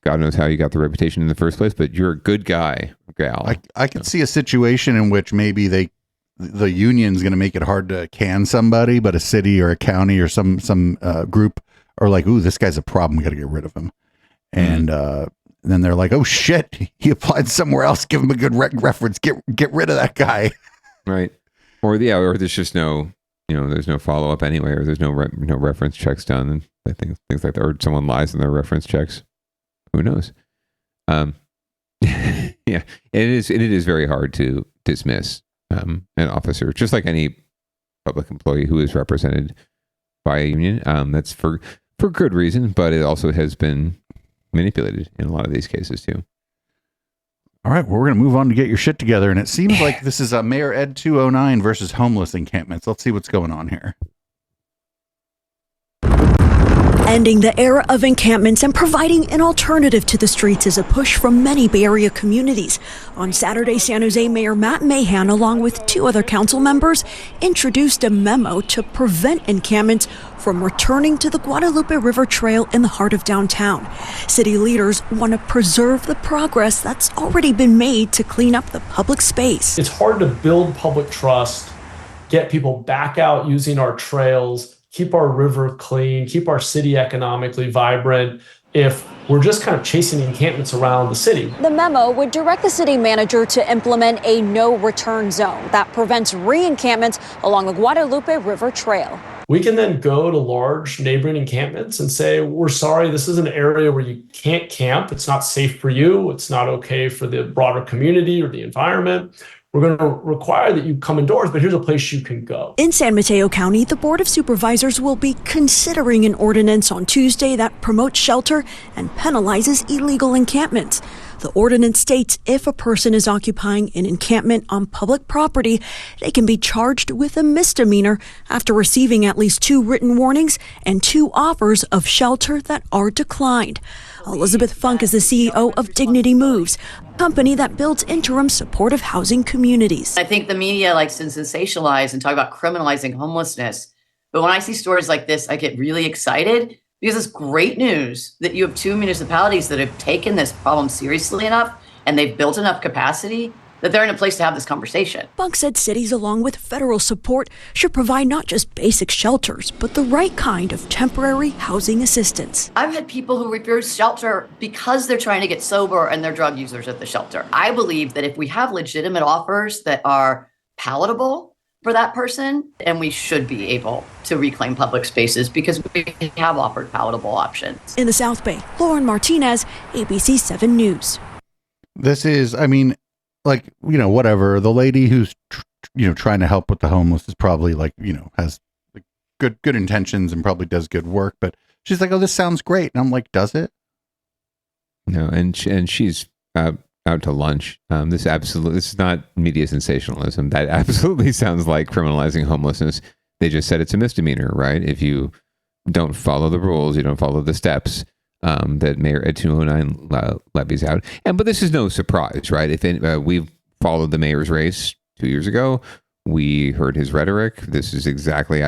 God knows how you got the reputation in the first place, but you're a good guy, gal. I could see a situation in which maybe the union's going to make it hard to can somebody, but a city or a county or some group are like, ooh, this guy's a problem. We got to get rid of him. And then they're like, oh shit, he applied somewhere else. Give him a good reference. Get rid of that guy. Right. Or there's just no, there's no follow up anyway, or there's no reference checks done and things like that, or someone lies in their reference checks. Who knows? Yeah, it is very hard to dismiss an officer, just like any public employee who is represented by a union. That's for good reason, but it also has been manipulated in a lot of these cases too. All right, well, we're going to move on to get your shit together, and it seems like this is a Mayor Ed 209 versus homeless encampments. Let's see what's going on here. Ending the era of encampments and providing an alternative to the streets is a push from many Bay Area communities. On Saturday, San Jose Mayor Mahan, along with 2 other council members, introduced a memo to prevent encampments from returning to the Guadalupe River Trail in the heart of downtown. City leaders want to preserve the progress that's already been made to clean up the public space. It's hard to build public trust, get people back out using our trails, keep our river clean, keep our city economically vibrant, if we're just kind of chasing encampments around the city. The memo would direct the city manager to implement a no-return zone that prevents re-encampments along the Guadalupe River Trail. We can then go to large neighboring encampments and say, we're sorry, this is an area where you can't camp. It's not safe for you. It's not okay for the broader community or the environment. We're going to require that you come indoors, but here's a place you can go. In San Mateo County, the Board of Supervisors will be considering an ordinance on Tuesday that promotes shelter and penalizes illegal encampments. The ordinance states if a person is occupying an encampment on public property, they can be charged with a misdemeanor after receiving at least 2 written warnings and 2 offers of shelter that are declined. Elizabeth Funk is the CEO of Dignity Moves, a company that builds interim supportive housing communities. I think the media likes to sensationalize and talk about criminalizing homelessness. But when I see stories like this, I get really excited because it's great news that you have 2 municipalities that have taken this problem seriously enough and they've built enough capacity that they're in a place to have this conversation. Funk said cities, along with federal support, should provide not just basic shelters, but the right kind of temporary housing assistance. I've had people who refuse shelter because they're trying to get sober and they're drug users at the shelter. I believe that if we have legitimate offers that are palatable for that person, and we should be able to reclaim public spaces because we have offered palatable options. In the South Bay, Lauren Martinez, ABC 7 News. This is, whatever. The lady who's, trying to help with the homeless is probably has good intentions and probably does good work. But She's like, oh, this sounds great. And I'm like, does it? No, and she's out to lunch. This is not media sensationalism. That absolutely sounds like criminalizing homelessness. They just said it's a misdemeanor, right? If you don't follow the rules, you don't follow the steps that Mayor Ed 209 levies out. But this is no surprise, right? If we've followed the mayor's race 2 years ago, we heard his rhetoric. This is exactly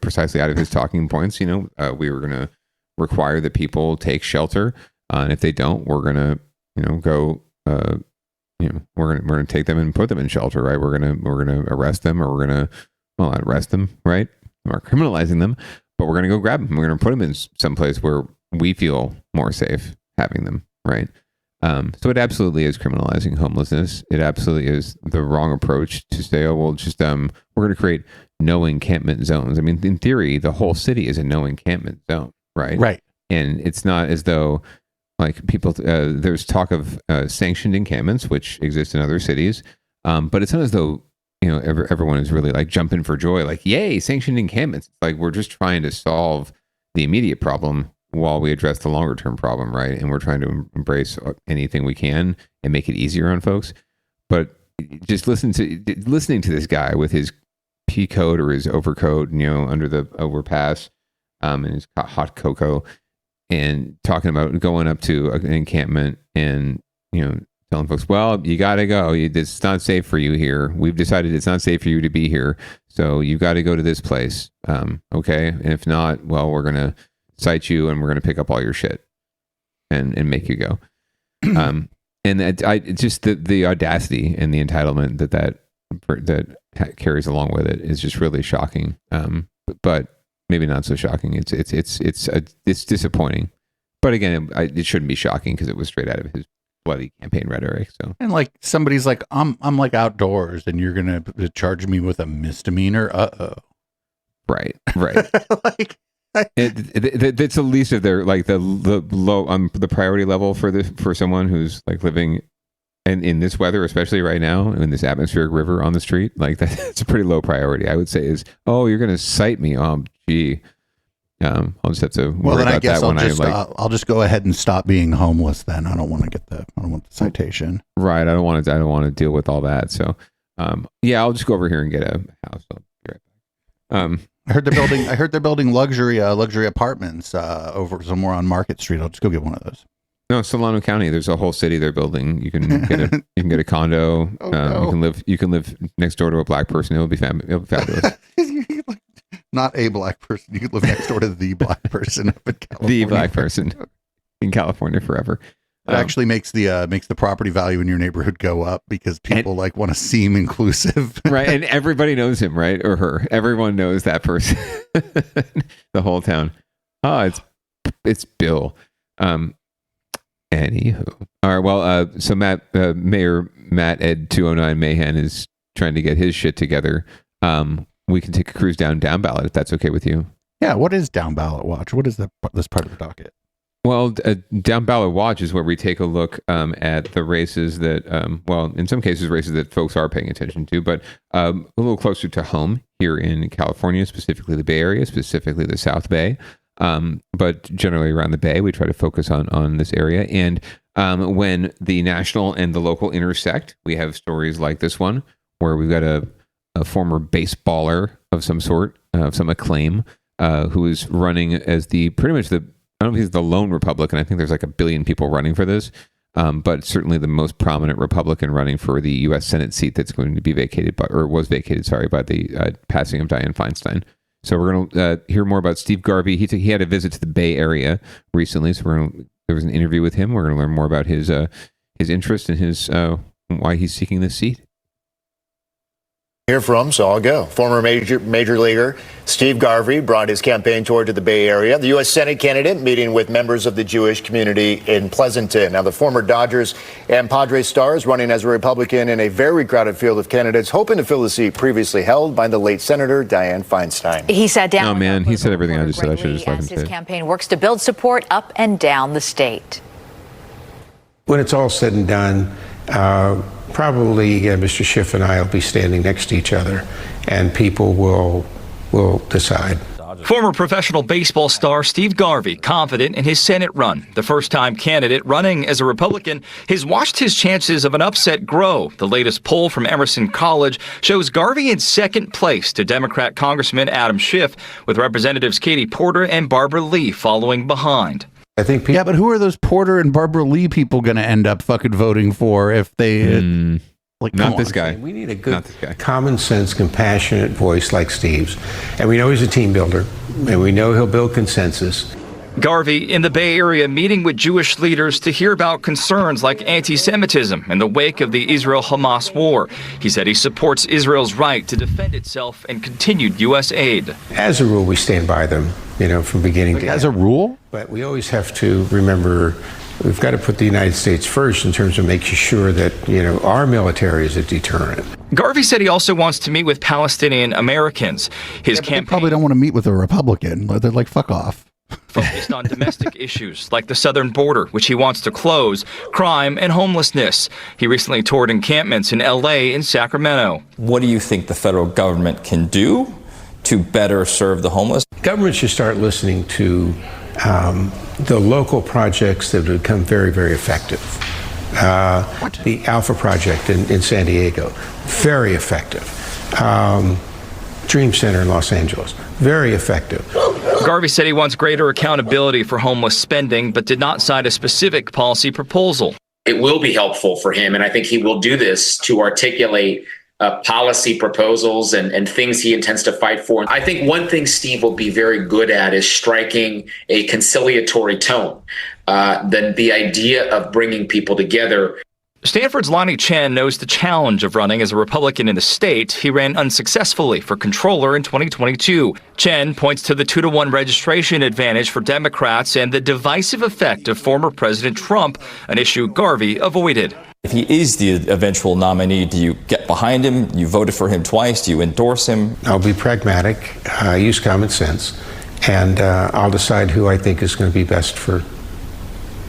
precisely out of his talking points. We were going to require that people take shelter, and if they don't, we're going to, go. We're going to take them and put them in shelter, right? We're going to arrest them, or we're going to not arrest them, right? We're criminalizing them, but we're going to go grab them. We're going to put them in someplace where we feel more safe having them, right? So it absolutely is criminalizing homelessness. It absolutely is the wrong approach to say, oh, well, just we're going to create no encampment zones. I mean, in theory, the whole city is a no encampment zone, right? Right. And it's not as though like people, there's talk of sanctioned encampments, which exist in other cities, but it's not as though everyone is really like jumping for joy, like, yay, sanctioned encampments. It's like we're just trying to solve the immediate problem while we address the longer term problem, right? And we're trying to embrace anything we can and make it easier on folks. But just listening to this guy with his pea coat or his overcoat, under the overpass, and his hot cocoa, and talking about going up to an encampment and telling folks, well, you got to go. It's not safe for you here. We've decided it's not safe for you to be here, so you got to go to this place. Okay, and if not, well, we're gonna cite you and we're gonna pick up all your shit and make you go. And just the audacity and the entitlement that carries along with it is just really shocking. But maybe not so shocking. It's disappointing. But again, it shouldn't be shocking because it was straight out of his bloody campaign rhetoric. So, and like somebody's like, I'm like outdoors, and you're gonna charge me with a misdemeanor. Right. Like, it's the least of their, like, the low the priority level for someone who's like living in this weather, especially right now in this atmospheric river on the street. Like that's a pretty low priority, I would say. Is, oh, you're gonna cite me? Gee. I'll just have to. Well, then I guess I'll just go ahead and stop being homeless. Then I don't want the citation. Right. I don't want to deal with all that. So, yeah, I'll just go over here and get a house. I'll be right back. I heard they're building luxury apartments over somewhere on Market Street. I'll just go get one of those. No, Solano County. There's a whole city they're building. You can get a condo. Oh, no. You can live next door to a black person. It'll be fabulous. Not a black person. You could live next door to the black person up in California. The black person in California forever. It actually makes the property value in your neighborhood go up because people want to seem inclusive. Right. And everybody knows him, right? Or her. Everyone knows that person. The whole town. Oh, it's Bill. Anywho. All right. Well, so Mayor Matt Ed 209 Mahan is trying to get his shit together. We can take a cruise down Downballot if that's okay with you. Yeah. What is Downballot Watch? What is this part of the docket? Well, Downballot Watch is where we take a look at the races that, in some cases, races that folks are paying attention to, but a little closer to home here in California, specifically the Bay Area, specifically the South Bay. But generally around the Bay, we try to focus on this area. And when the national and the local intersect, we have stories like this one, where we've got a former baseballer of some sort, of some acclaim, who is running as I don't know if he's the lone Republican. I think there's like 1 billion people running for this, but certainly the most prominent Republican running for the U.S. Senate seat that's going to be vacated by the passing of Dianne Feinstein. So we're going to hear more about Steve Garvey. He had a visit to the Bay Area recently, so there was an interview with him. We're going to learn more about his interest and his why he's seeking this seat. Hear from, so I'll go. Former major leaguer Steve Garvey brought his campaign tour to the Bay Area. The U.S. Senate candidate meeting with members of the Jewish community in Pleasanton. Now, the former Dodgers and Padres star is running as a Republican in a very crowded field of candidates, hoping to fill the seat previously held by the late Senator Dianne Feinstein. He sat down. Oh, man, he said everything I just said. I should just let him as say his it. campaign works to build support up and down the state. When it's all said and done, probably Mr. Schiff and I will be standing next to each other, and people will decide. Former professional baseball star Steve Garvey confident in his Senate run. The first-time candidate running as a Republican has watched his chances of an upset grow. The latest poll from Emerson College shows Garvey in second place to Democrat Congressman Adam Schiff, with Representatives Katie Porter and Barbara Lee following behind. I think yeah, but who are those Porter and Barbara Lee people going to end up fucking voting for if they like not this guy? We need a good, common sense, compassionate voice like Steve's, and we know he's a team builder, and we know he'll build consensus. Garvey in the Bay Area meeting with Jewish leaders to hear about concerns like anti-Semitism in the wake of the Israel-Hamas war. He said he supports Israel's right to defend itself and continued U.S. aid. As a rule, we stand by them, from beginning to end. As a rule? But we always have to remember we've got to put the United States first in terms of making sure that, our military is a deterrent. Garvey said he also wants to meet with Palestinian Americans. His campaign probably don't want to meet with a Republican. They're like, fuck off. Focused on domestic issues like the southern border, which he wants to close, crime, and homelessness. He recently toured encampments in L.A. and Sacramento. What do you think the federal government can do to better serve the homeless? Government should start listening to the local projects that have become very, very effective. The Alpha Project in San Diego, very effective. Dream Center in Los Angeles, very effective. Garvey said he wants greater accountability for homeless spending, but did not cite a specific policy proposal. It will be helpful for him, and I think he will do this to articulate policy proposals and things he intends to fight for. I think one thing Steve will be very good at is striking a conciliatory tone. The idea of bringing people together. Stanford's Lonnie Chen knows the challenge of running as a Republican in the state. He ran unsuccessfully for controller in 2022. Chen points to the 2-to-1 registration advantage for Democrats and the divisive effect of former President Trump, an issue Garvey avoided. If he is the eventual nominee, do you get behind him? You voted for him twice. Do you endorse him? I'll be pragmatic, use common sense, and I'll decide who I think is going to be best for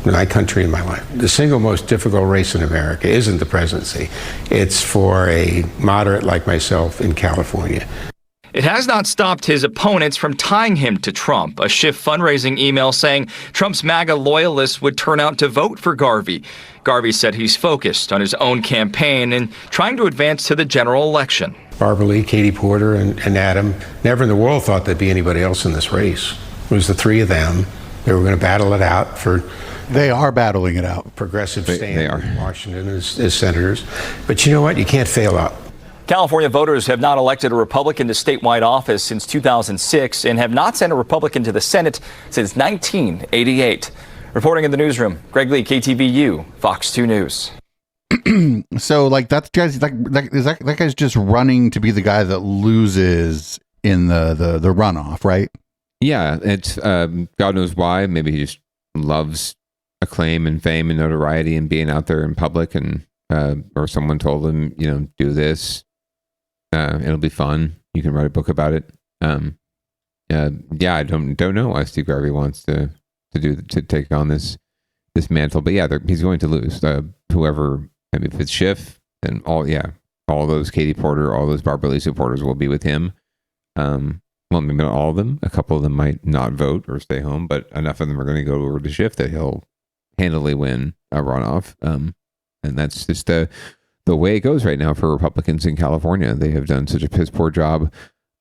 my country and my life. The single most difficult race in America isn't the presidency. It's for a moderate like myself in California. It has not stopped his opponents from tying him to Trump. A Schiff fundraising email saying Trump's MAGA loyalists would turn out to vote for Garvey. Garvey said he's focused on his own campaign and trying to advance to the general election. Barbara Lee, Katie Porter, and Adam, never in the world thought there'd be anybody else in this race. It was the three of them. They were going to battle it out for... They are battling it out. Progressive stand in Washington as senators. But you know what? You can't fail up. California voters have not elected a Republican to statewide office since 2006 and have not sent a Republican to the Senate since 1988. Reporting in the newsroom, Greg Lee, KTVU, Fox 2 News. So, that guy's just running to be the guy that loses in the runoff, right? Yeah, it's God knows why. Maybe he just loves acclaim and fame and notoriety and being out there in public, and or someone told him, do this. It'll be fun. You can write a book about it. Yeah, I don't know why Steve Garvey wants to take on this mantle, but yeah, he's going to lose. Whoever, if it's Schiff, then all those Katie Porter, all those Barbara Lee supporters will be with him. Well, maybe not all of them. A couple of them might not vote or stay home, but enough of them are going to go over to Schiff that he'll handily win a runoff. And that's just the way it goes right now for Republicans in California. They have done such a piss poor job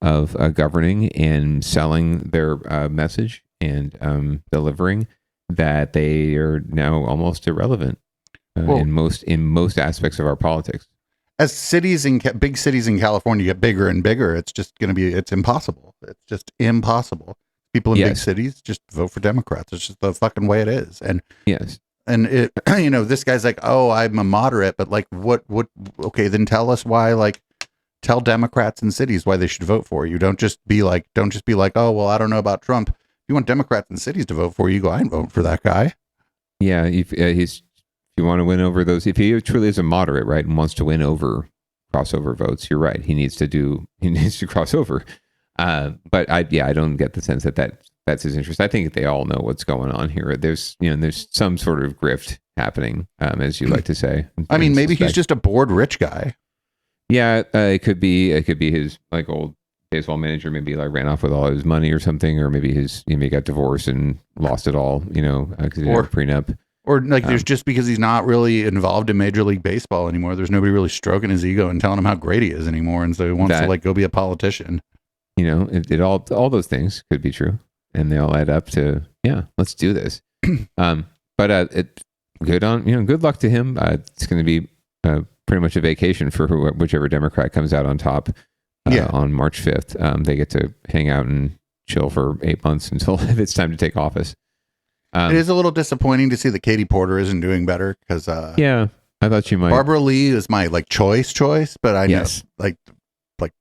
of governing and selling their message and delivering that they are now almost irrelevant in most aspects of our politics. As big cities in California get bigger and bigger, it's just going to be, it's impossible. It's just impossible. People in big cities just vote for Democrats. It's just the fucking way it is. And yes. And it, this guy's like, oh, I'm a moderate, but what, okay, then tell us why, tell Democrats in cities why they should vote for you. Don't just be like, oh, well, I don't know about Trump. If you want Democrats in cities to vote for you, go, I ain't voting for that guy. Yeah. If you want to win over those, if he truly is a moderate, right, and wants to win over crossover votes, you're right. He needs to cross over. But I don't get the sense that that's his interest. I think they all know what's going on here. There's some sort of grift happening, as you like to say. I mean, maybe he's just a bored rich guy. Yeah, it could be his old baseball manager maybe like ran off with all his money or something, or maybe he got divorced and lost it all, because he didn't have a prenup. Or like there's just because he's not really involved in Major League Baseball anymore. There's nobody really stroking his ego and telling him how great he is anymore, and so he wants to like go be a politician. It all those things could be true, and they all add up to let's do this. But it good luck to him. It's going to be pretty much a vacation for whichever Democrat comes out on top on March 5th. They get to hang out and chill for 8 months until it's time to take office. It is a little disappointing to see that Katie Porter isn't doing better because I thought she might. Barbara Lee is my like choice, but I know like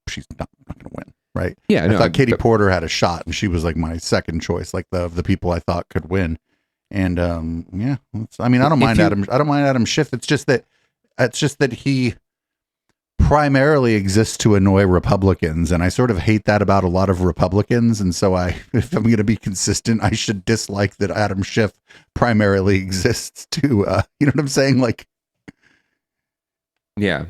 she's not going to win, right? Yeah, I thought Katie Porter had a shot, and she was like my second choice, like the people I thought could win. And I don't mind Adam Schiff. It's just that he primarily exists to annoy Republicans, and I sort of hate that about a lot of Republicans. And so if I'm going to be consistent, I should dislike that Adam Schiff primarily exists to, you know what I'm saying? Like, to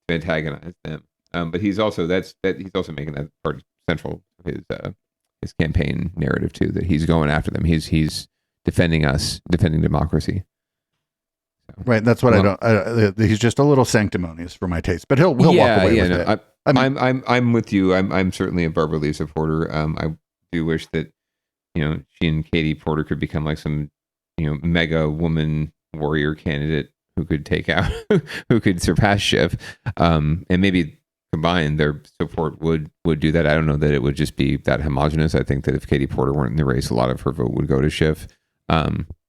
antagonize them. But he's also he's also making that part central of his campaign narrative too. That he's going after them. He's defending us, defending democracy. Right, that's what he's just a little sanctimonious for my taste, but he'll walk away with it. I'm with you. I'm certainly a Barbara Lee supporter. I do wish that she and Katie Porter could become like some mega woman warrior candidate who could take out who could surpass Schiff, and maybe combined their support would do that. I don't know that it would just be that homogenous. I think that if Katie Porter weren't in the race, a lot of her vote would go to Schiff.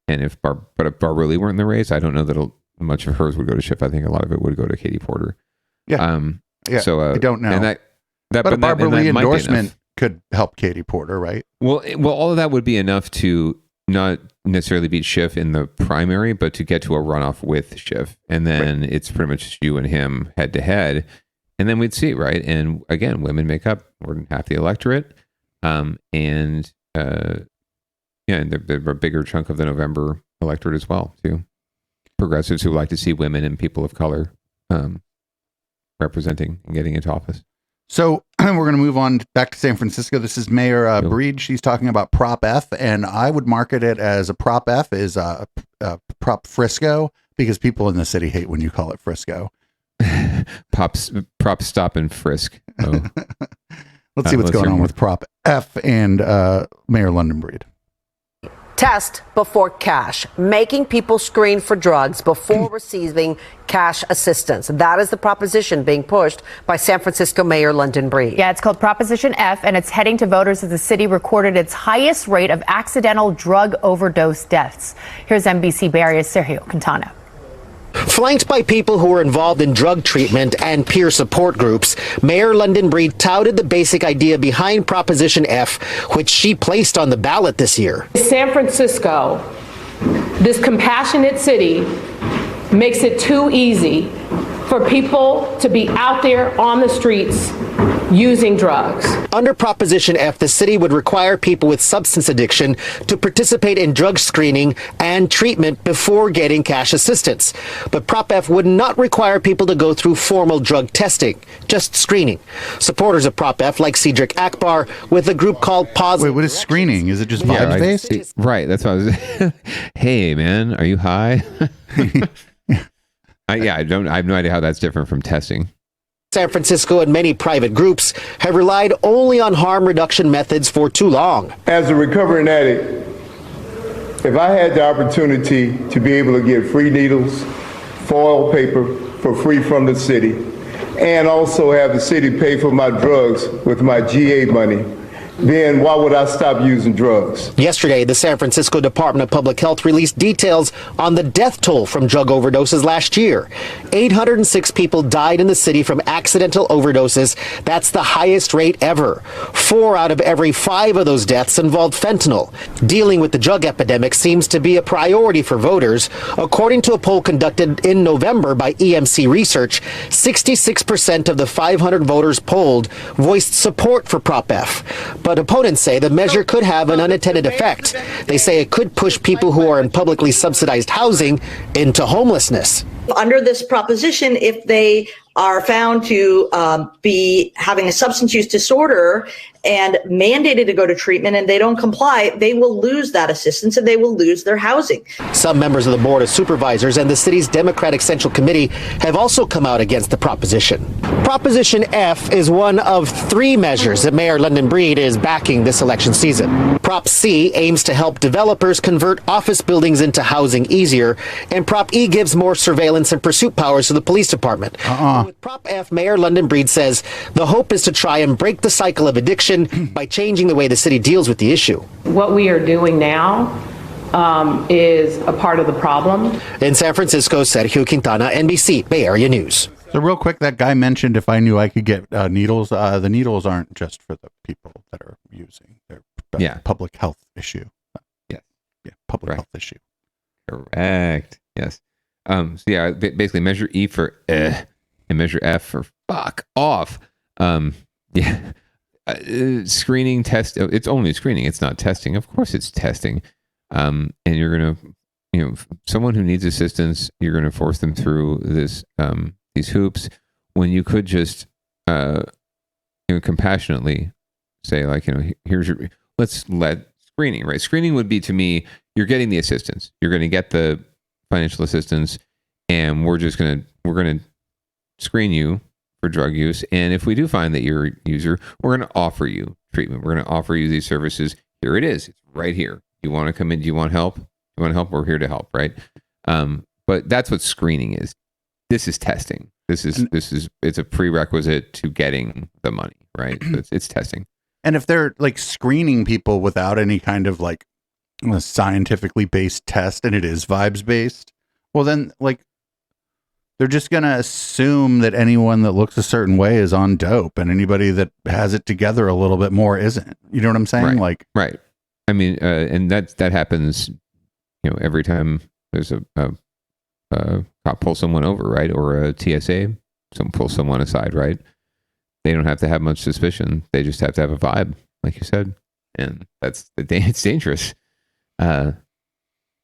And if Barbara Lee weren't in the race, I don't know that much of hers would go to Schiff. I think a lot of it would go to Katie Porter. Yeah. So I don't know. And but a Barbara Lee endorsement could help Katie Porter, right? Well, all of that would be enough to not necessarily beat Schiff in the primary, but to get to a runoff with Schiff, and then it's pretty much you and him head to head, and then we'd see, right? And again, women make up more than half the electorate, and they're a bigger chunk of the November electorate as well, too. Progressives who like to see women and people of color representing and getting into office. So we're going to move on back to San Francisco. This is Mayor Breed. She's talking about Prop F, and I would market it as a Prop F is Prop Frisco, because people in the city hate when you call it Frisco. Prop Stop and Frisk. Oh. Let's see what's going on with Prop F and Mayor London Breed. Test before cash, making people screen for drugs before receiving cash assistance. That is the proposition being pushed by San Francisco Mayor London Breed. Yeah, it's called Proposition F, and it's heading to voters as the city recorded its highest rate of accidental drug overdose deaths. Here's NBC Bay Area's Sergio Quintana. Flanked by people who were involved in drug treatment and peer support groups, Mayor London Breed touted the basic idea behind Proposition F, which she placed on the ballot this year. San Francisco, this compassionate city, makes it too easy for people to be out there on the streets using drugs. Under Proposition F, the city would require people with substance addiction to participate in drug screening and treatment before getting cash assistance. But Prop F would not require people to go through formal drug testing, just screening. Supporters of Prop F, like Cedric Akbar, with a group called Positive. Wait, what is screening? Is it just vibes-based? Right, that's what I was... Hey, man, are you high? I have no idea how that's different from testing. San Francisco and many private groups have relied only on harm reduction methods for too long. As a recovering addict, if I had the opportunity to be able to get free needles, foil paper for free from the city, and also have the city pay for my drugs with my GA money, then why would I stop using drugs? Yesterday, the San Francisco Department of Public Health released details on the death toll from drug overdoses last year. 806 people died in the city from accidental overdoses. That's the highest rate ever. 4 out of every 5 of those deaths involved fentanyl. Dealing with the drug epidemic seems to be a priority for voters. According to a poll conducted in November by EMC Research, 66% of the 500 voters polled voiced support for Prop F. But opponents say the measure could have an unintended effect. They say it could push people who are in publicly subsidized housing into homelessness. Under this proposition, if they are found to be having a substance use disorder and mandated to go to treatment and they don't comply, they will lose that assistance and they will lose their housing. Some members of the Board of Supervisors and the city's Democratic Central Committee have also come out against the proposition. Proposition F is one of 3 measures that Mayor London Breed is backing this election season. Prop C aims to help developers convert office buildings into housing easier, and Prop E gives more surveillance and pursuit powers to the police department. With Prop F, Mayor London Breed says the hope is to try and break the cycle of addiction by changing the way the city deals with the issue. What we are doing now is a part of the problem. In San Francisco, Sergio Quintana, NBC Bay Area News. So real quick, that guy mentioned if I knew I could get needles. The needles aren't just for the people that are using. They're a public health issue. Yeah. Yeah, public health issue. Correct. Yes. So yeah, basically Measure E for and Measure F for fuck off. Yeah. Screening test. It's only screening. It's not testing. Of course it's testing. And you're going to, someone who needs assistance, you're going to force them through this, these hoops when you could just, compassionately say like, here's your, let's let screening, right? Screening would be, to me, you're getting the assistance. You're going to get the financial assistance, and we're going to screen you for drug use. And if we do find that you're a user, we're going to offer you treatment. We're going to offer you these services. Here it is. It's right here. You want to come in? Do you want help? You want help? We're here to help, right? But that's what screening is. This is testing. It's a prerequisite to getting the money, right? So it's testing. And if they're like screening people without any kind of like a scientifically based test, and it is vibes based, well then like they're just going to assume that anyone that looks a certain way is on dope, and anybody that has it together a little bit more isn't. You know what I'm saying? Right. I mean, and that happens, every time there's a cop pulls someone over, right? Or a TSA, pulls someone aside, right? They don't have to have much suspicion. They just have to have a vibe, like you said. And it's dangerous. But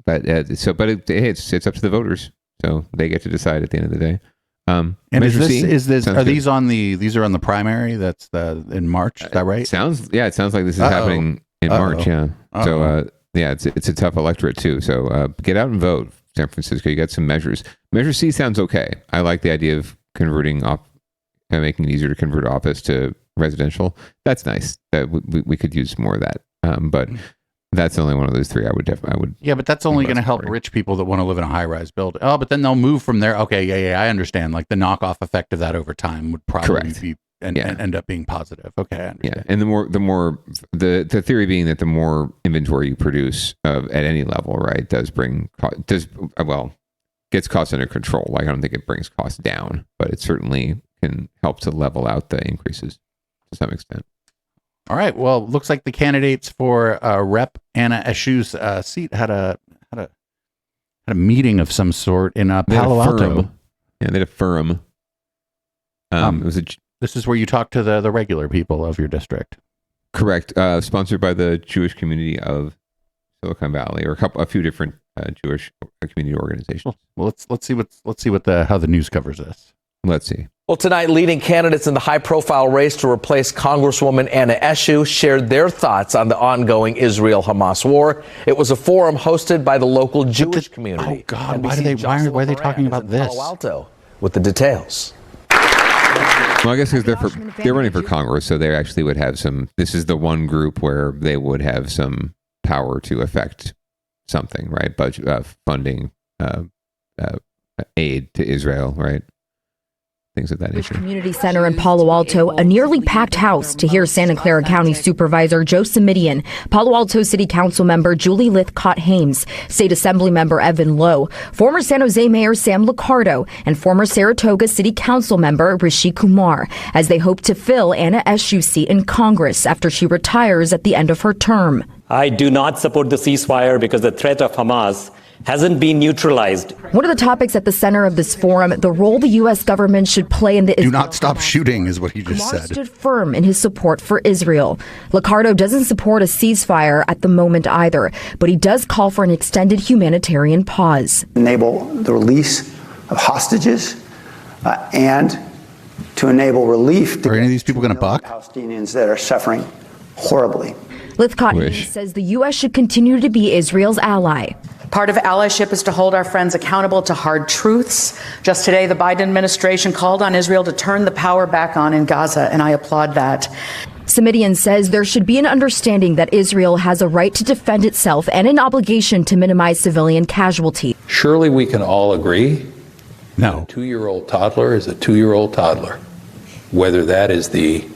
it's up to the voters. So they get to decide at the end of the day. And these are on the primary? That's in March. Is that right? It sounds like this is happening in March. Yeah. So it's a tough electorate too. So get out and vote, San Francisco. You got some measures. Measure C sounds okay. I like the idea of converting making it easier to convert office to residential. That's nice. We could use more of that. But that's only one of those 3 I would. Yeah, but that's only going to help rich people that want to live in a high-rise building. Oh, but then they'll move from there. Okay, yeah, I understand. Like the knockoff effect of that over time would probably be and end up being positive. Okay, I understand. Yeah, and the theory being that the more inventory you produce at any level, right, gets costs under control. Like I don't think it brings costs down, but it certainly can help to level out the increases to some extent. All right. Well, looks like the candidates for Rep. Anna Eshu's seat had a meeting of some sort in Palo Alto. Yeah, they had a forum. This is where you talk to the regular people of your district. Correct. Sponsored by the Jewish community of Silicon Valley, or a few different Jewish community organizations. Well, let's see how the news covers this. Let's see. Well, tonight, leading candidates in the high-profile race to replace Congresswoman Anna Eshu shared their thoughts on the ongoing Israel-Hamas war. It was a forum hosted by the local Jewish community. Oh God! Why are they talking about this? Palo Alto with the details. Well, I guess because they're running for Congress, so they actually would have some. This is the one group where they would have some power to affect something, right? Budget funding, aid to Israel, right? Things of that nature. Community Center in Palo Alto, a nearly packed house to hear Santa Clara County Supervisor Joe Simidian, Palo Alto City Council member Julie Lithcott-Hames, State Assembly member Evan Lowe, former San Jose Mayor Sam Liccardo, and former Saratoga City Council member Rishi Kumar, as they hope to fill Anna Eshu's seat in Congress after she retires at the end of her term. I do not support the ceasefire because the threat of Hamas hasn't been neutralized. One of the topics at the center of this forum, the role the U.S. government should play in the Do not stop shooting is what he just Kumar said. Stood firm in his support for Israel. Liccardo doesn't support a ceasefire at the moment either, but he does call for an extended humanitarian pause. Enable the release of hostages and to enable relief. Are any of these people going to buck? Palestinians that are suffering horribly. Lithcott says the U.S. should continue to be Israel's ally. Part of allyship is to hold our friends accountable to hard truths. Just today, the Biden administration called on Israel to turn the power back on in Gaza, and I applaud that. Simidian says there should be an understanding that Israel has a right to defend itself and an obligation to minimize civilian casualty. Surely we can all agree no. A 2-year-old toddler is a 2-year-old toddler. Whether that is the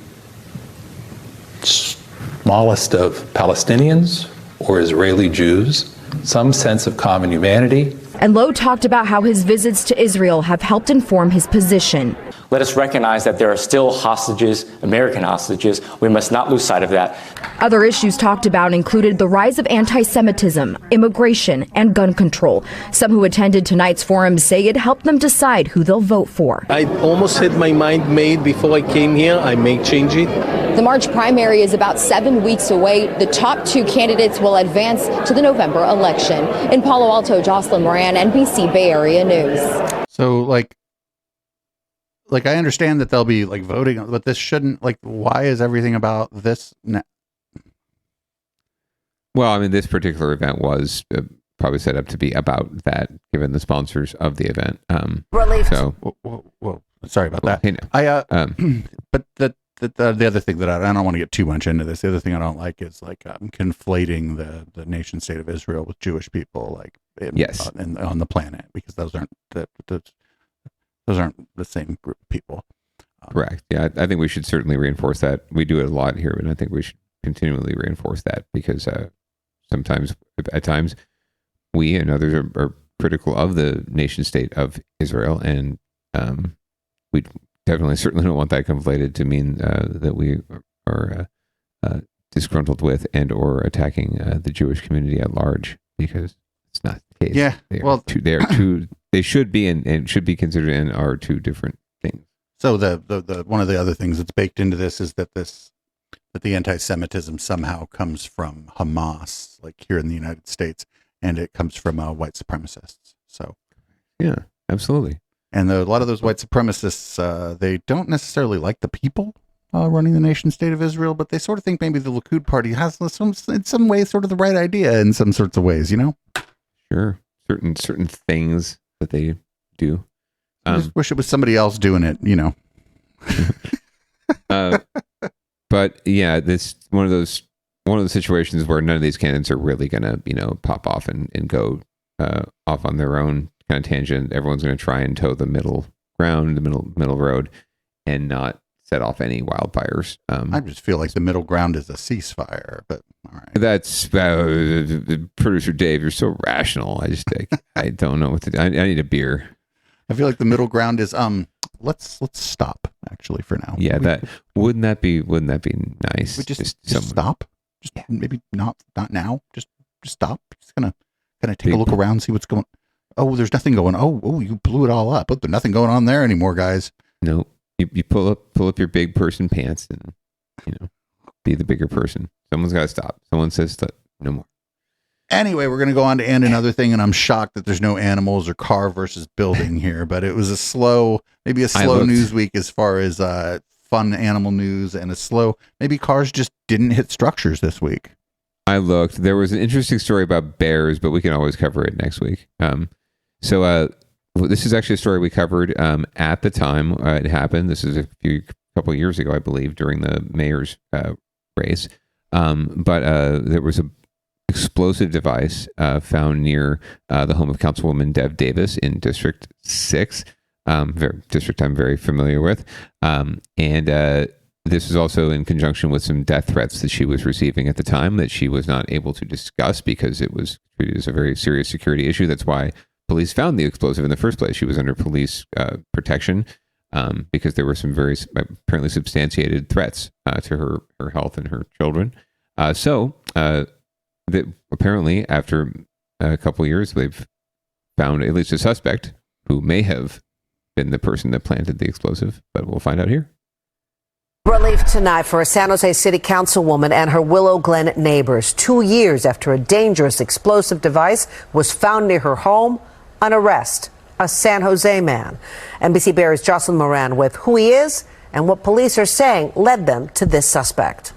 smallest of Palestinians or Israeli Jews, some sense of common humanity. And Lowe talked about how his visits to Israel have helped inform his position. Let us recognize that there are still hostages, American hostages. We must not lose sight of that. Other issues talked about included the rise of anti-Semitism, immigration, and gun control. Some who attended tonight's forum say it helped them decide who they'll vote for. I almost had my mind made before I came here. I may change it. The March primary is about 7 weeks away. The top 2 candidates will advance to the November election. In Palo Alto, Jocelyn Moran, NBC Bay Area News. So, like I understand that they'll be like voting, but this shouldn't, like, why is everything about this? Well, I mean, this particular event was probably set up to be about that, given the sponsors of the event. Relief. So, whoa, sorry about that. Hey, no. But the other thing that I don't want to get too much into this. The other thing I don't like is like conflating the nation state of Israel with Jewish people, like on the planet, because those aren't those aren't the same group of people. Correct. Yeah, I think we should certainly reinforce that. We do it a lot here, but I think we should continually reinforce that because sometimes, at times, we and others are critical of the nation state of Israel, and we definitely certainly don't want that conflated to mean that we are disgruntled with and or attacking the Jewish community at large, because it's not the case. Yeah, they should be and should be considered and are two different things. So the one of the other things that's baked into this is that the anti-Semitism somehow comes from Hamas, like here in the United States, and it comes from white supremacists. So yeah, absolutely. And a lot of those white supremacists, they don't necessarily like the people running the nation state of Israel, but they sort of think maybe the Likud party has in some ways sort of the right idea in some sorts of ways, you know? Sure. Certain things that they do. I just wish it was somebody else doing it, you know? But yeah, this one of those situations where none of these candidates are really going to, pop off and go off on their own kind of tangent. Everyone's going to try and toe the middle ground, the middle road, and not set off any wildfires. I just feel like the middle ground is a ceasefire, but all right. That's producer Dave. You're so rational. I don't know what to do. I need a beer. I feel like the middle ground is let's stop actually for now. Yeah, wouldn't that be nice? We just stop. Just maybe not now. Just stop. Just gonna take a look around, see what's going. Oh, there's nothing going. Oh, you blew it all up. But there's nothing going on there anymore, guys. No, you pull up your big person pants and be the bigger person. Someone's got to stop. Someone says no more. Anyway, we're going to go on to end another thing, and I'm shocked that there's no animals or car versus building here, but it was a slow news week as far as fun animal news, and maybe cars just didn't hit structures this week. I looked. There was an interesting story about bears, but we can always cover it next week. So this is actually a story we covered at the time it happened. This is a couple of years ago, I believe, during the mayor's race. But there was a explosive device found near the home of Councilwoman Dev Davis in District 6, district I'm very familiar with. And this was also in conjunction with some death threats that she was receiving at the time that she was not able to discuss because it was treated as a very serious security issue. That's why police found the explosive in the first place. She was under police protection because there were some very apparently substantiated threats to her health and her children. That apparently after a couple of years, they've found at least a suspect who may have been the person that planted the explosive, but we'll find out here. Relief tonight for a San Jose City Councilwoman and her Willow Glen neighbors. 2 years after a dangerous explosive device was found near her home, an arrest a San Jose man. NBC Bay Area's Jocelyn Moran with who he is and what police are saying led them to this suspect.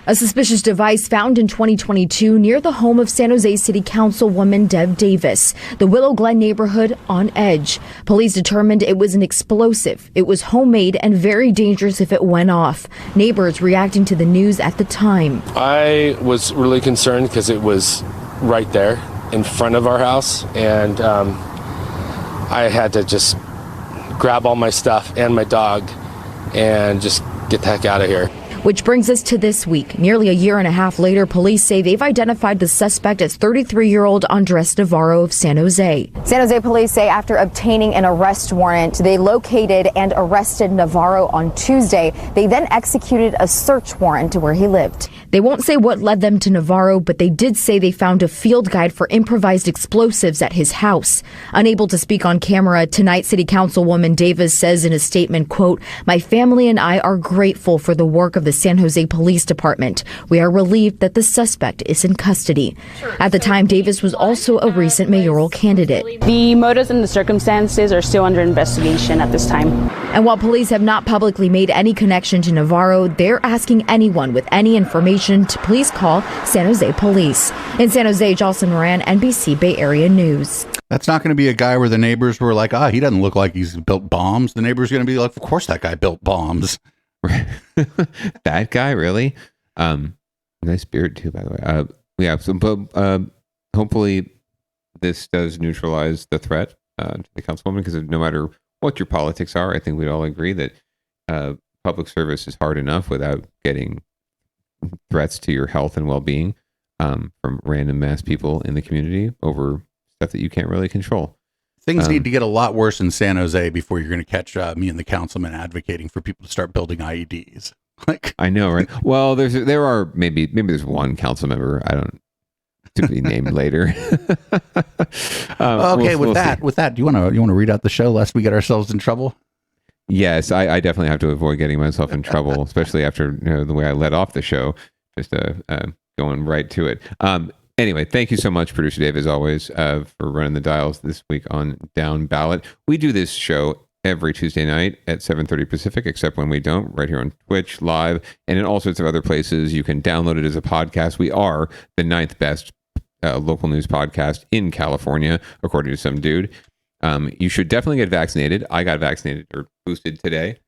A suspicious device found in 2022 near the home of San Jose City Councilwoman Deb Davis, the Willow Glen neighborhood on edge. Police determined it was an explosive. It was homemade and very dangerous if it went off. Neighbors reacting to the news at the time. I was really concerned because it was right there in front of our house, and I had to just grab all my stuff and my dog and just get the heck out of here. Which brings us to this week. Nearly a year and a half later, police say they've identified the suspect as 33-year-old Andres Navarro of San Jose. San Jose police say after obtaining an arrest warrant, they located and arrested Navarro on Tuesday. They then executed a search warrant to where he lived. They won't say what led them to Navarro, but they did say they found a field guide for improvised explosives at his house. Unable to speak on camera, tonight City Councilwoman Davis says in a statement, quote, "My family and I are grateful for the work of the San Jose Police Department. We are relieved that the suspect is in custody." At the time, Davis was also a recent mayoral candidate. The motives and the circumstances are still under investigation at this time. And while police have not publicly made any connection to Navarro, they're asking anyone with any information to please call San Jose Police. In San Jose, Jocelyn Moran, NBC Bay Area News. That's not going to be a guy where the neighbors were like, he doesn't look like he's built bombs. The neighbor's going to be like, of course that guy built bombs. That guy, really? Nice beard too, by the way. Yeah, so, hopefully this does neutralize the threat to the councilwoman, because no matter what your politics are, I think we'd all agree that public service is hard enough without getting threats to your health and well-being from random mass people in the community over stuff that you can't really control. Things need to get a lot worse in San Jose before you're going to catch me and the councilman advocating for people to start building IEDs. I know, right? Well, there are maybe there's one council member, I don't, to be named later. Okay, with that, do you want to read out the show lest we get ourselves in trouble? Yes, I definitely have to avoid getting myself in trouble, especially after the way I led off the show, just going right to it. Anyway, thank you so much, Producer Dave, as always, for running the dials this week on Down Ballot. We do this show every Tuesday night at 7:30 Pacific, except when we don't, right here on Twitch, live, and in all sorts of other places. You can download it as a podcast. We are the 9th best local news podcast in California, according to some dude. You should definitely get vaccinated. I got vaccinated or boosted today.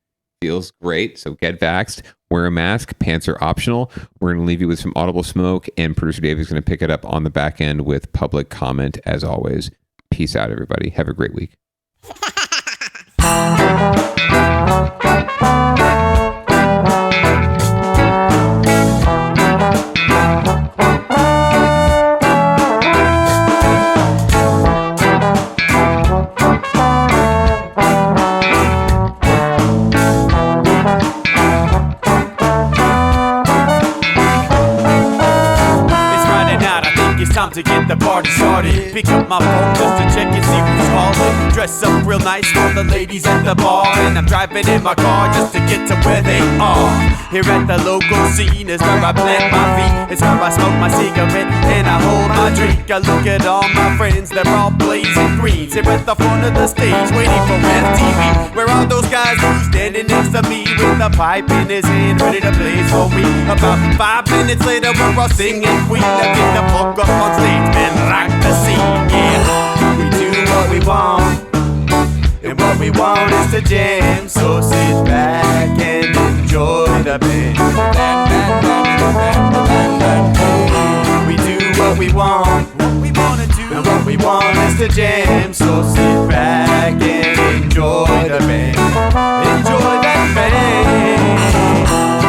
Feels great. So get vaxxed. Wear a mask. Pants are optional. We're going to leave you with some audible smoke, and Producer Dave is going to pick it up on the back end with public comment, as always. Peace out, everybody. Have a great week. Time to get the party started. Pick up my phone just to check and see who's calling. Dress up real nice for the ladies at the bar, and I'm driving in my car just to get to where they are. Here at the local scene is where I plant my feet. It's where I smoke my cigarette and I hold my drink. I look at all my friends, they're all blazing greens. Here at the front of the stage, waiting for MTV. Where are those guys who's standing next to me with a pipe in his hand, ready to blaze for me? About 5 minutes later, we're all singing Queen. Now get the fuck up on stage and rock the scene. Yeah, we do what we want, and what we want is to jam. So sit back and enjoy the band. We do what we want, and what we want is to jam. So sit back and enjoy the band. Enjoy that band.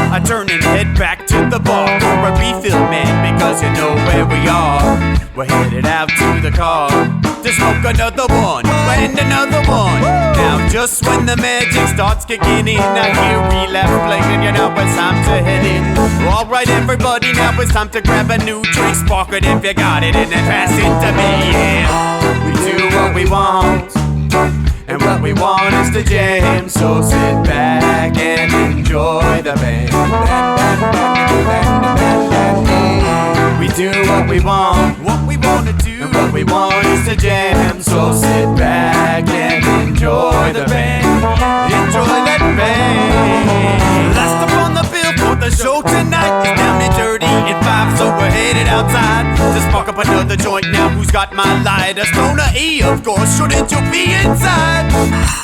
I turn and head back to the bar for a refill, man, because you know where we are. We're headed out to the car to smoke another one and another one. Now just when the magic starts kicking in, I hear relapse playing, you know it's time to head in. Alright everybody, now it's time to grab a new drink. Spark it if you got it and then pass it to me. Yeah, we do what we want, and what we want is to jam. So sit back and enjoy the band. We do what we want to do, and what we we want is to jam. So sit back and enjoy the band. Enjoy that band. Last up on the bill for the show tonight is Down and Dirty and 5, so we're headed outside to spark up another joint. Now who's got my lighter? Stoner E, of course. Shouldn't you be inside?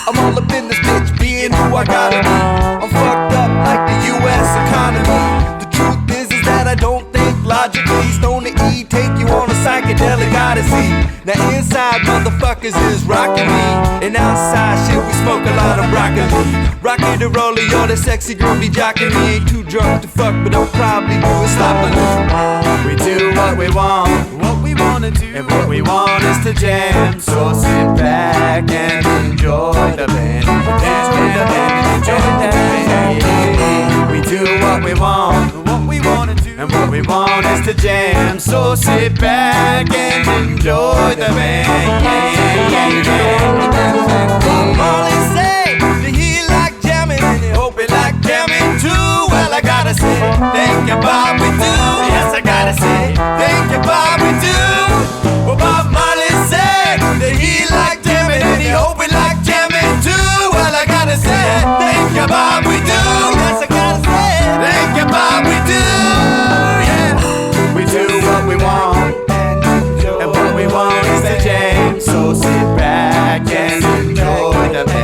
I'm all up in this bitch, being who I gotta be. I'm fucked up like the U.S. economy. The truth is that I don't think logically. Stoner E take you on a psychedelic odyssey. Now inside motherfuckers is rocking me, and outside shit we smoke a lot of broccoli. Rocky the roller, yo, that sexy girl be jocking me. Ain't too drunk to fuck, but I'll probably do it sloppily. We do what we want to do, and what we want is to jam. So sit back and enjoy the band. Enjoy the band and enjoy the band. We do what we want to do, and what we want is to jam. So sit back and enjoy the band. Molly say that he like jamming, and he hope he like jamming too. Well, I gotta say, thank you, Bob, we do. Yes, I gotta say, thank you, Bob, we do. Well, Bob Marley said that he like jamming, and he hope he like jamming too. Well, I gotta say, thank you, Bob, we do. Yes, I gotta say, thank you, Bob, we do. Yeah, we do what we want, and what we want is to jam. So sit back and enjoy the band.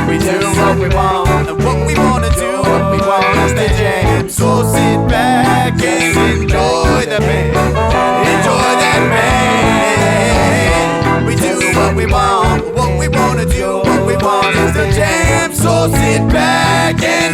We do what we want, and what we want to do, what we want is to jam. So sit back and enjoy the band. Enjoy that band. We do what we want to do, what we want is to jam. So sit back and